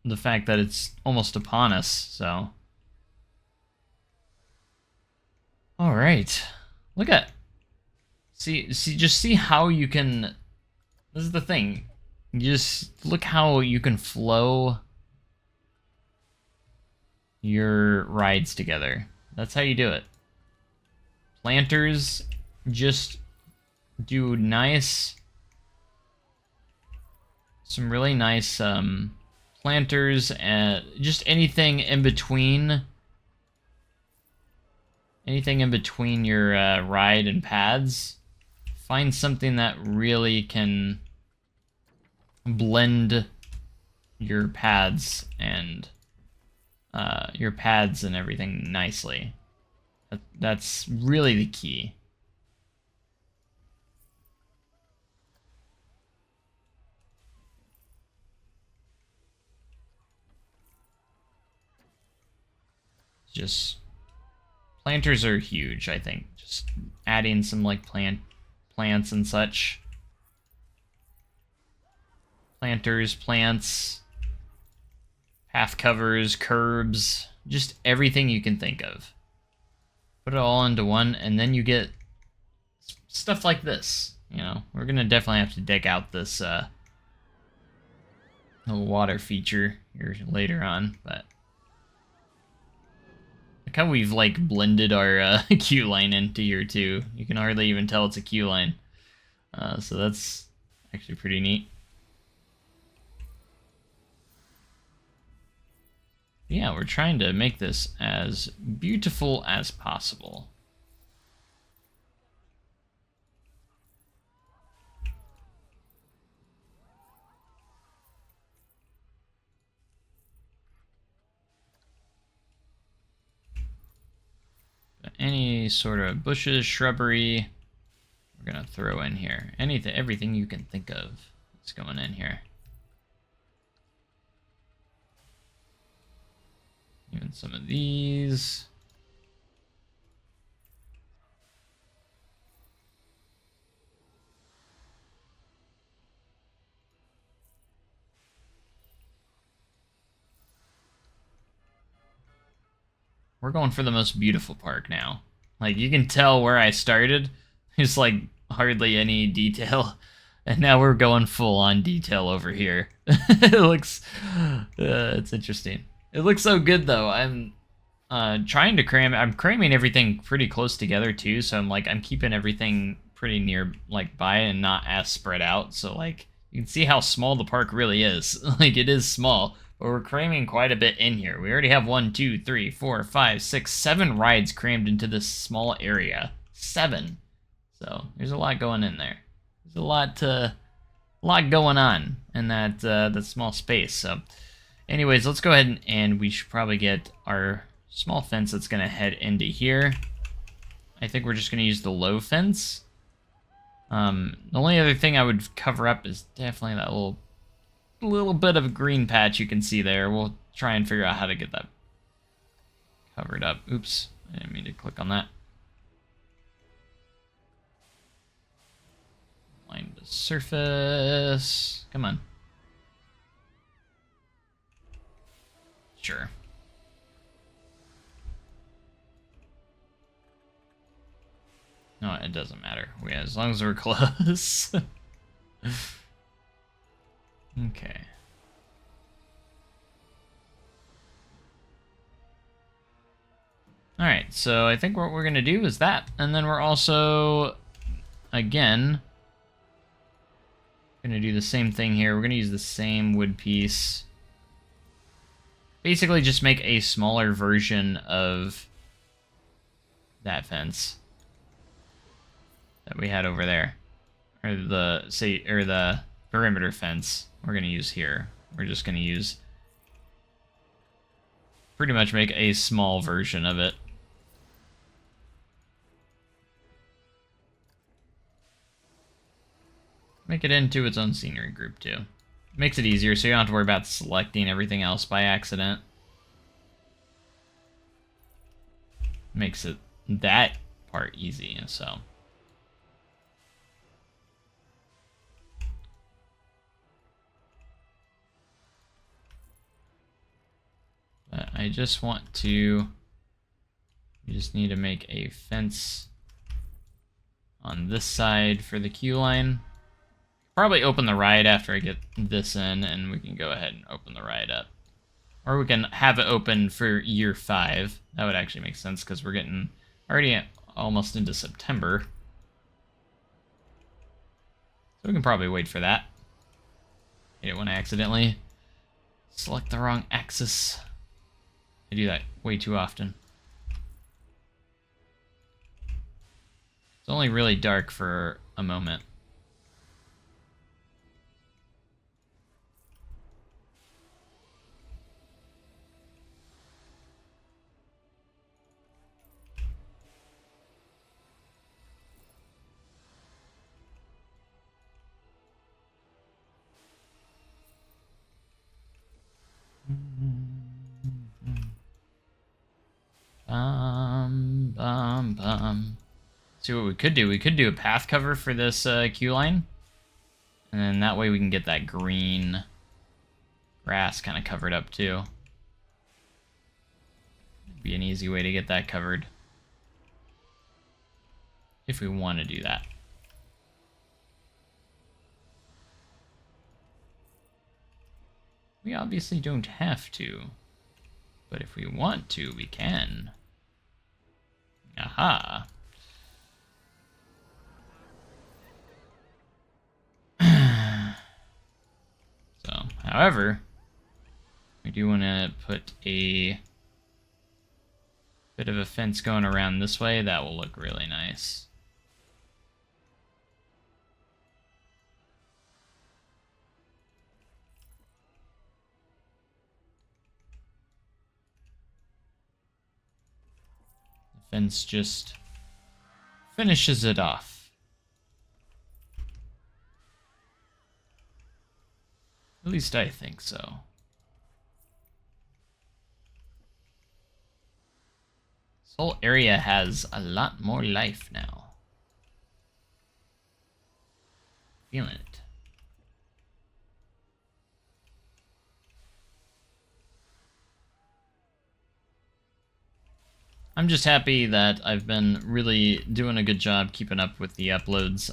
The fact that it's almost upon us, so. All right, look at, just see how you can, this is the thing, you just look how you can flow your rides together. That's how you do it. Planters just do some really nice planters, and just anything in between your ride and paths. Find something that really can blend your paths and everything nicely. That's really the key. Just planters are huge, I think. Just adding some like plants and such. Planters, plants, path covers, curbs, just everything you can think of. Put it all into one, and then you get stuff like this. You know, we're gonna definitely have to dig out this little water feature here later on, but look how we've like blended our queue line into here too. You can hardly even tell it's a queue line. So that's actually pretty neat. Yeah, we're trying to make this as beautiful as possible. Any sort of bushes, shrubbery, we're gonna throw in here. Anything, everything you can think of is going in here. Even some of these. We're going for the most beautiful park now. Like, you can tell where I started. There's, like, hardly any detail. And now we're going full on detail over here. It looks... it's interesting. It looks so good, though. I'm trying to cram... I'm cramming everything pretty close together, too. So I'm keeping everything pretty near, like, by and not as spread out. So, like, you can see how small the park really is. Like, it is small. But we're cramming quite a bit in here. We already have 1, 2, 3, 4, 5, 6, 7 rides crammed into this small area. 7. So there's a lot going in there. There's a lot going on in that small space. So, anyways, let's go ahead and we should probably get our small fence that's gonna head into here. I think we're just gonna use the low fence. The only other thing I would cover up is definitely that little bit of a green patch you can see there. We'll try and figure out how to get that covered up. Oops, I didn't mean to click on that. Line the surface. Come on. Sure. No, it doesn't matter. As long as we're close. Okay. Alright, so I think what we're going to do is that. And then we're also, again, going to do the same thing here. We're going to use the same wood piece. Basically just make a smaller version of that fence that we had over there. Or the perimeter fence we're going to use here. We're just going to use pretty much make a small version of it. Make it into its own scenery group too. Makes it easier so you don't have to worry about selecting everything else by accident. Makes it that part easy, so. But I just want to, we just need to make a fence on this side for the queue line. Probably open the ride after I get this in, and we can go ahead and open the ride up. Or we can have it open for year 5. That would actually make sense, because we're getting already almost into September. So we can probably wait for that. Hate it when I accidentally select the wrong axis. I do that way too often. It's only really dark for a moment. See what we could do. We could do a path cover for this queue line. And then that way we can get that green grass kind of covered up too. Be an easy way to get that covered. If we want to do that. We obviously don't have to, but if we want to, we can. Aha. So, however, we do want to put a bit of a fence going around this way. That will look really nice. The fence just finishes it off. At least I think so. This whole area has a lot more life now. Feeling it. I'm just happy that I've been really doing a good job keeping up with the uploads.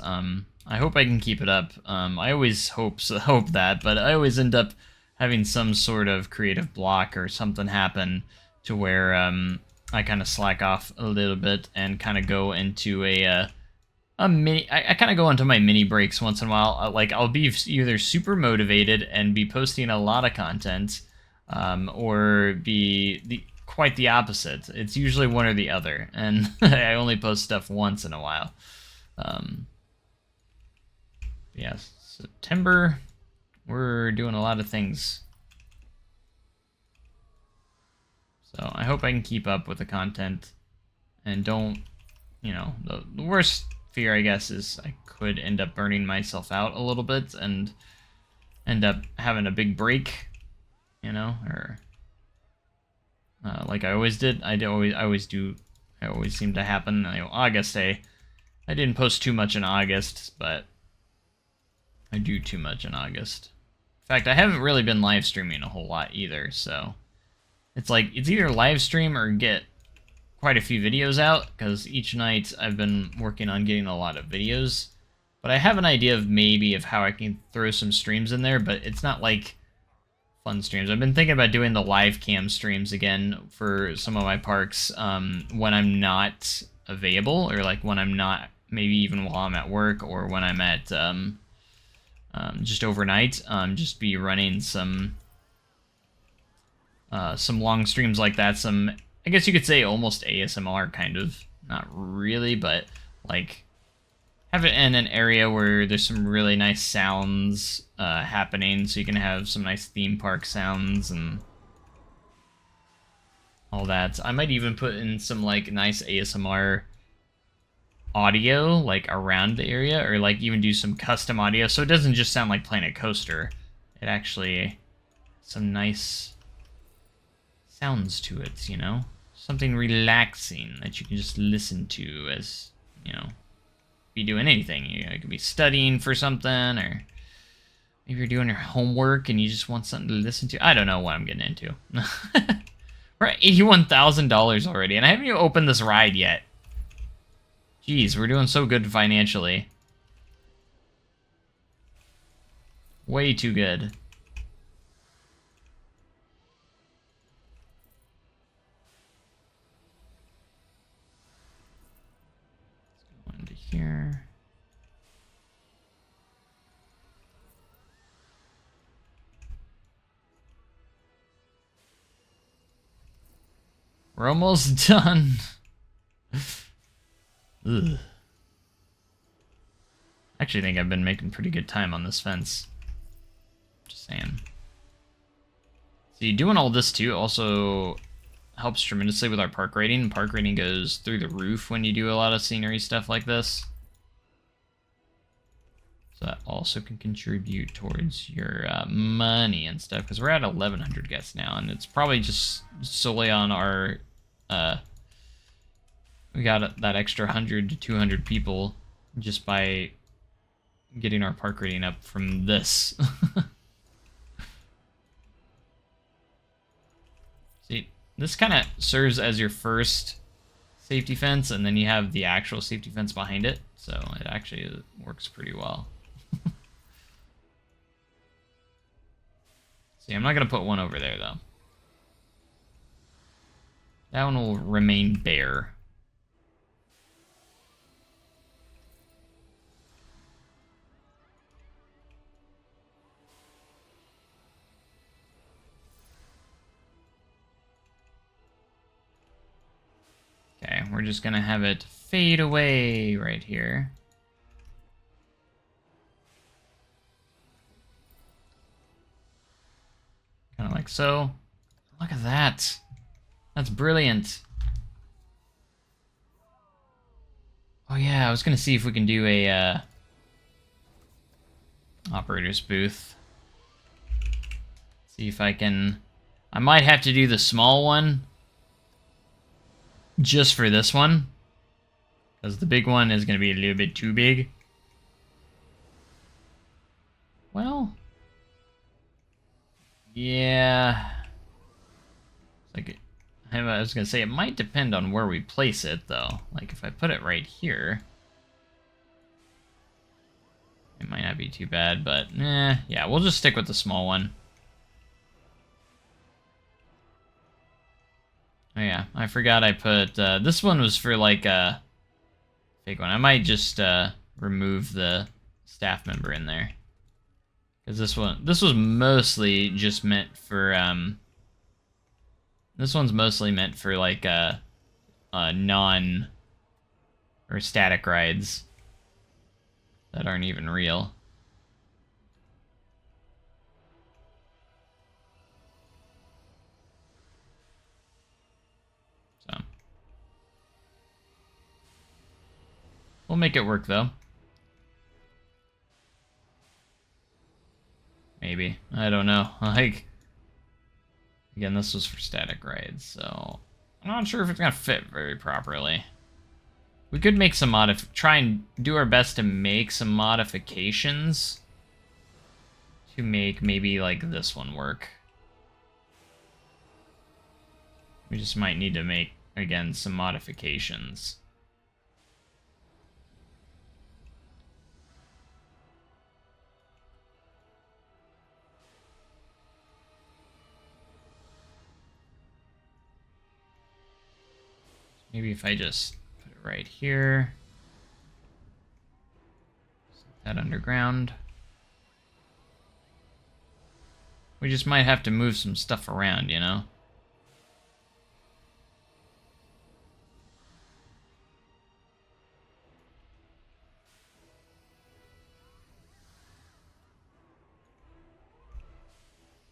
I hope I can keep it up. I always hope that, but I always end up having some sort of creative block or something happen to where I kind of slack off a little bit and kind of go into a mini. I kind of go into my mini breaks once in a while. Like I'll be either super motivated and be posting a lot of content, or be quite the opposite. It's usually one or the other, and I only post stuff once in a while. Yeah, September, we're doing a lot of things. So I hope I can keep up with the content and don't, you know, the worst fear, I guess, is I could end up burning myself out a little bit and end up having a big break, you know, or like I always did. I always seem to happen. You know, August, I didn't post too much in August, but I do too much in August. In fact, I haven't really been live streaming a whole lot either, so it's like it's either live stream or get quite a few videos out, because each night I've been working on getting a lot of videos. But I have an idea of maybe of how I can throw some streams in there, but it's not like fun streams. I've been thinking about doing the live cam streams again for some of my parks when I'm not available, or like when I'm not, maybe even while I'm at work, or when I'm at just overnight. Just be running some long streams like that. Some, I guess you could say almost ASMR kind of, not really, but like have it in an area where there's some really nice sounds happening, so you can have some nice theme park sounds and all that. I might even put in some like nice ASMR audio like around the area, or like even do some custom audio so it doesn't just sound like Planet Coaster. It actually some nice sounds to it, you know? Something relaxing that you can just listen to as, you know, be doing anything. You know, you could be studying for something, or maybe you're doing your homework and you just want something to listen to. I don't know what I'm getting into. We're at $81,000 already, and I haven't even opened this ride yet. Jeez, we're doing so good financially. Way too good. Let's go into here. We're almost done. Ugh. I actually think I've been making pretty good time on this fence. Just saying. See, doing all this too also helps tremendously with our park rating. Park rating goes through the roof when you do a lot of scenery stuff like this. So that also can contribute towards your money and stuff, because we're at 1,100 guests now, and it's probably just solely on our we got that extra 100 to 200 people just by getting our park rating up from this. See, this kind of serves as your first safety fence, and then you have the actual safety fence behind it, so it actually works pretty well. See, I'm not going to put one over there, though. That one will remain bare. Okay, we're just going to have it fade away right here. Kind of like so. Look at that. That's brilliant. Oh yeah, I was gonna see if we can do a operator's booth. See if I can. I might have to do the small one just for this one, because the big one is gonna be a little bit too big. Well, yeah. Like, I was gonna say it might depend on where we place it, though. Like if I put it right here. It might not be too bad, but yeah, we'll just stick with the small one. Oh yeah, I forgot I put, this one was for like a fake one. I might just remove the staff member in there. Because this was mostly just meant for, this one's mostly meant for like non, or static rides that aren't even real. So we'll make it work though. Maybe. I don't know. Like, again, this was for static rides, so I'm not sure if it's gonna fit very properly. We could make some try and do our best to make some modifications to make maybe like this one work. We just might need to make, again, some modifications. Maybe if I just put it right here. Set that underground. We just might have to move some stuff around, you know?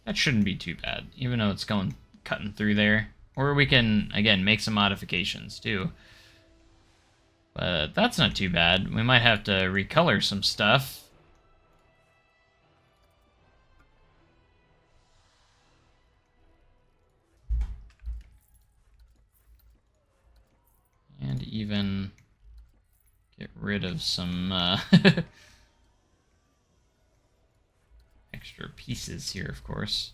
That shouldn't be too bad, even though it's cutting through there. Or we can, again, make some modifications, too. But that's not too bad. We might have to recolor some stuff. And even get rid of some extra pieces here, of course.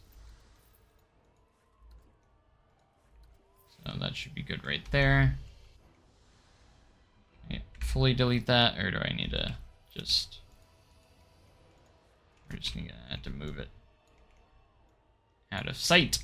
So that should be good right there. Okay, fully delete that, or do I need to just... We're just gonna have to move it out of sight.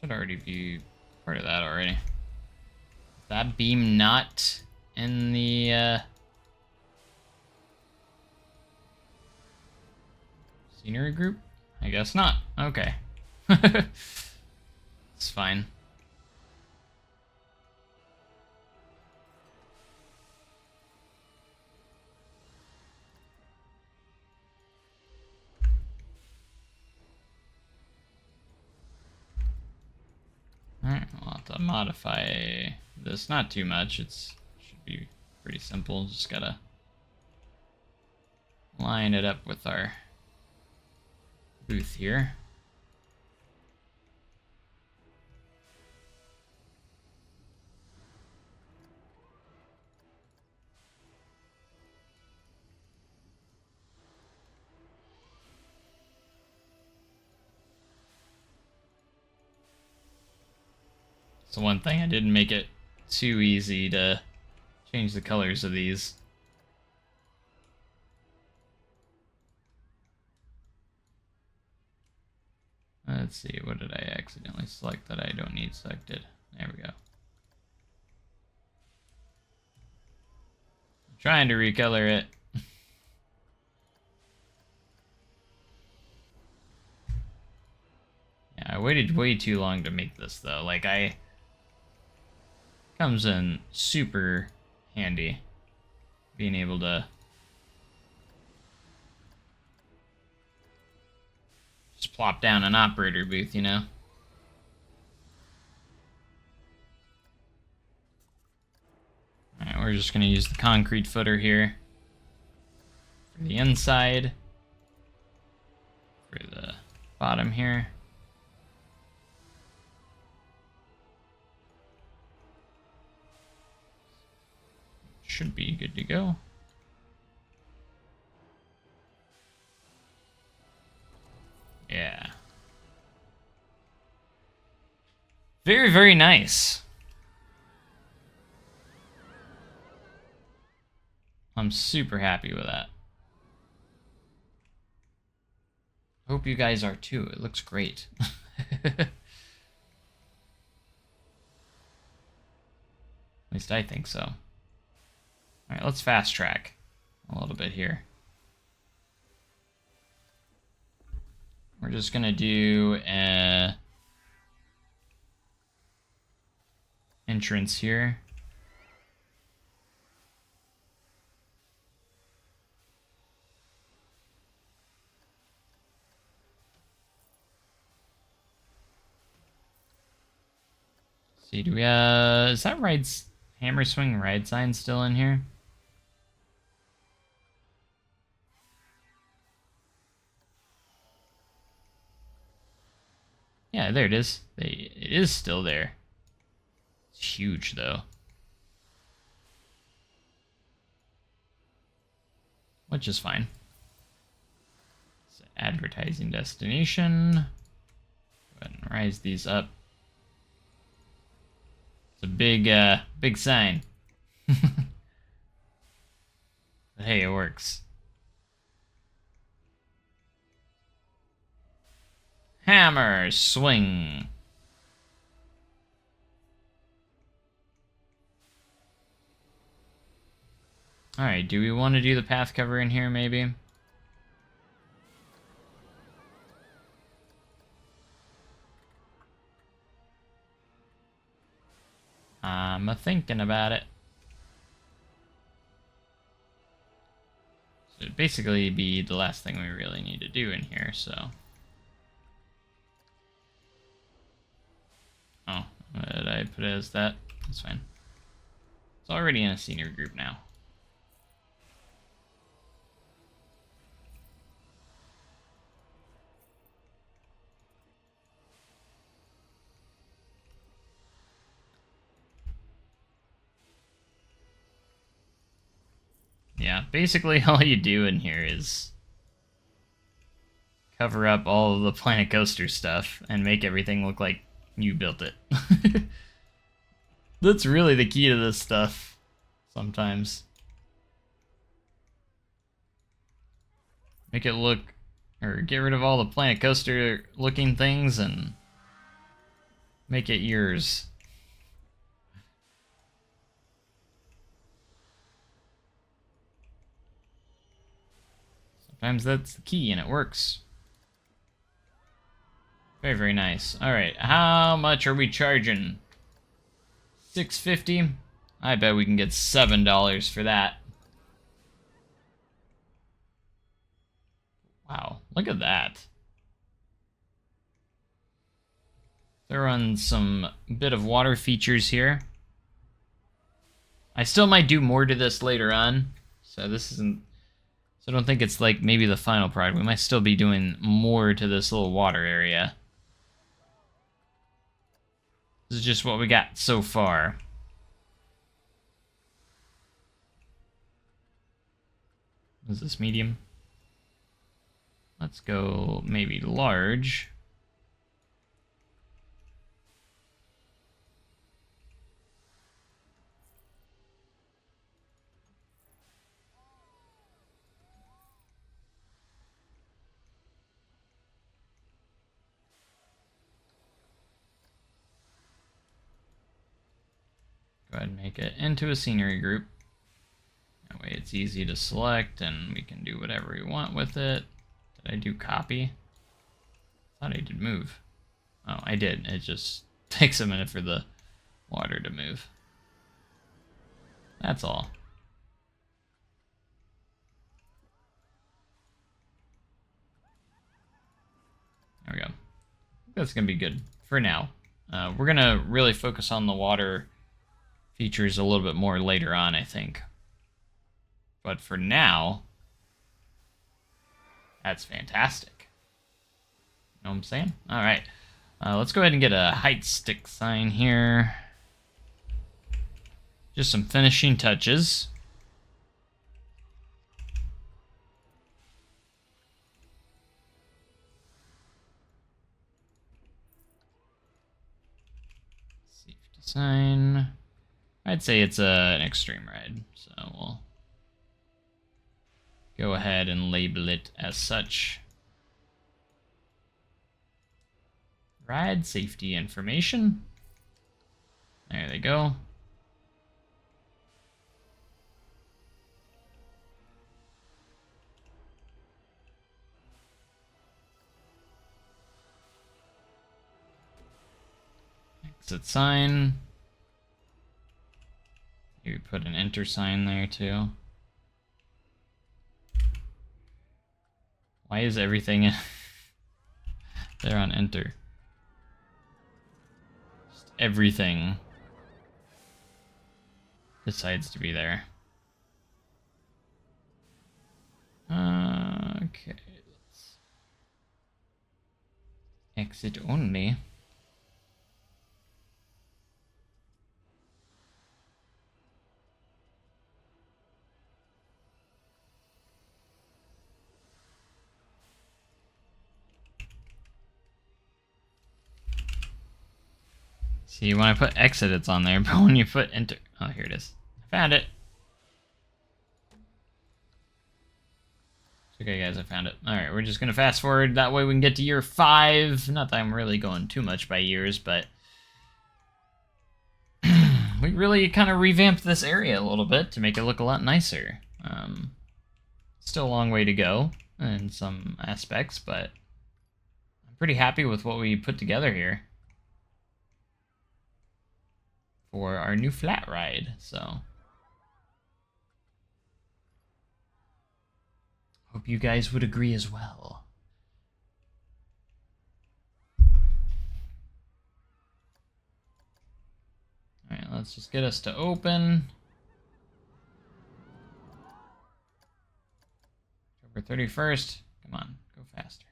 Should already be part of that already. That beam not in the scenery group? I guess not. Okay. It's fine. Alright, I'll have to modify this. Not too much. Should be pretty simple. Just gotta line it up with our booth here. So one thing, I didn't make it too easy to change the colors of these. Let's see, what did I accidentally select that I don't need selected? There we go. I'm trying to recolor it. Yeah, I waited way too long to make this though. Like comes in super handy being able to just plop down an operator booth, you know? Alright, we're just going to use the concrete footer here for the inside, for the bottom here. Should be good to go. Yeah. Very, very nice. I'm super happy with that. Hope you guys are too. It looks great. At least I think so. Alright, let's fast track a little bit here. We're just gonna do a entrance here. See, do we is that hammer swing ride sign still in here? Yeah, there it is. It is still there. It's huge, though. Which is fine. It's an advertising destination. Go ahead and rise these up. It's a big sign. But hey, it works. Hammer swing. Alright, do we want to do the path cover in here, maybe? I'm thinking about it. So it'd basically be the last thing we really need to do in here, so... Oh, did I put it as that? That's fine. It's already in a senior group now. Yeah, basically all you do in here is cover up all of the Planet Coaster stuff and make everything look like you built it. That's really the key to this stuff, sometimes. Make it look, or get rid of all the Planet Coaster looking things and make it yours. Sometimes that's the key and it works. Very, very nice. Alright, how much are we charging? $6.50? I bet we can get $7 for that. Wow, look at that. Throw on some bit of water features here. I still might do more to this later on, so this isn't... So I don't think it's like maybe the final product. We might still be doing more to this little water area. This is just what we got so far. Is this medium? Let's go maybe large. ahead and make it into a scenery group. That way it's easy to select and we can do whatever we want with it. Did I do copy? I thought I did move. Oh, I did. It just takes a minute for the water to move. That's all. There we go. That's going to be good for now. We're going to really focus on the water features a little bit more later on, I think. But for now, that's fantastic. You know what I'm saying? All right. Let's go ahead and get a height stick sign here. Just some finishing touches. Safety sign. I'd say it's an extreme ride, so we'll go ahead and label it as such. Ride safety information. There they go. Exit sign. You put an enter sign there too. Why is everything there on enter? Just everything decides to be there. Okay, let's exit only. See, when I put exit, it's on there, but when you put enter... Oh, here it is. I found it. It's okay, guys, I found it. Alright, we're just going to fast forward. That way we can get to year 5. Not that I'm really going too much by years, but... we really kind of revamped this area a little bit to make it look a lot nicer. Still a long way to go in some aspects, but... I'm pretty happy with what we put together here for our new flat ride, so hope you guys would agree as well. Alright, let's just get us to open. October 31st. Come on, go faster.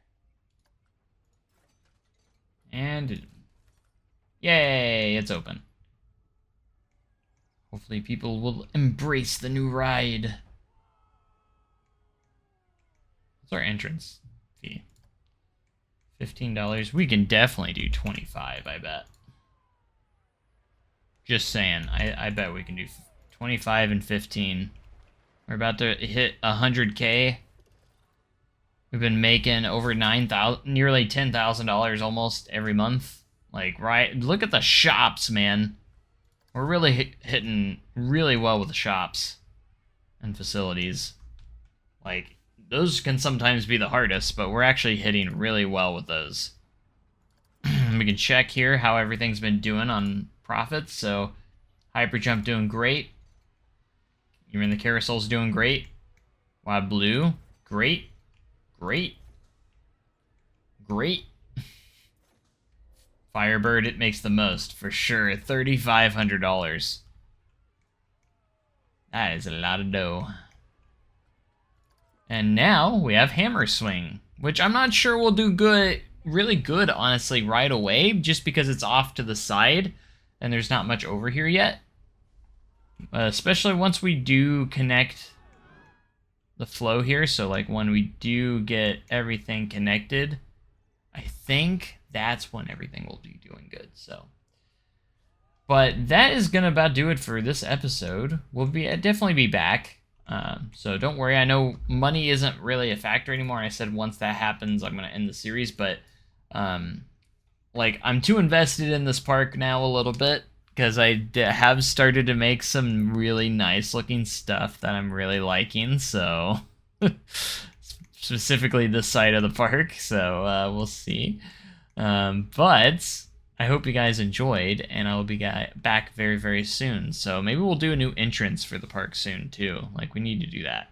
And yay, it's open. Hopefully people will embrace the new ride. What's our entrance fee? $15. We can definitely do 25, I bet. Just saying. I bet we can do 25 and 15. We're about to hit 100K. We've been making over nearly $10,000 almost every month. Like, right? Look at the shops, man. We're really hitting really well with the shops and facilities. Like, those can sometimes be the hardest, but we're actually hitting really well with those. We can check here how everything's been doing on profits. So, Hyperjump doing great. Even the Carousel's doing great. Wild Blue, great. Great. Great. Firebird, it makes the most, for sure. $3,500. That is a lot of dough. And now we have Hammer Swing, which I'm not sure will do good, really good, honestly, right away, just because it's off to the side and there's not much over here yet. Especially once we do connect the flow here, so like when we do get everything connected, I think that's when everything will be doing good. So, but that is gonna about do it for this episode. We'll definitely be back, so don't worry. I know money isn't really a factor anymore. I said once that happens I'm gonna end the series, but like I'm too invested in this park now a little bit because I have started to make some really nice looking stuff that I'm really liking. So specifically this side of the park. So we'll see. But I hope you guys enjoyed, and I will be back very, very soon. So maybe we'll do a new entrance for the park soon too. Like, we need to do that.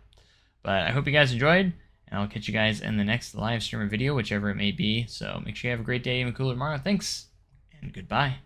But I hope you guys enjoyed, and I'll catch you guys in the next live stream or video, whichever it may be. So make sure you have a great day, even cooler tomorrow. Thanks, and goodbye.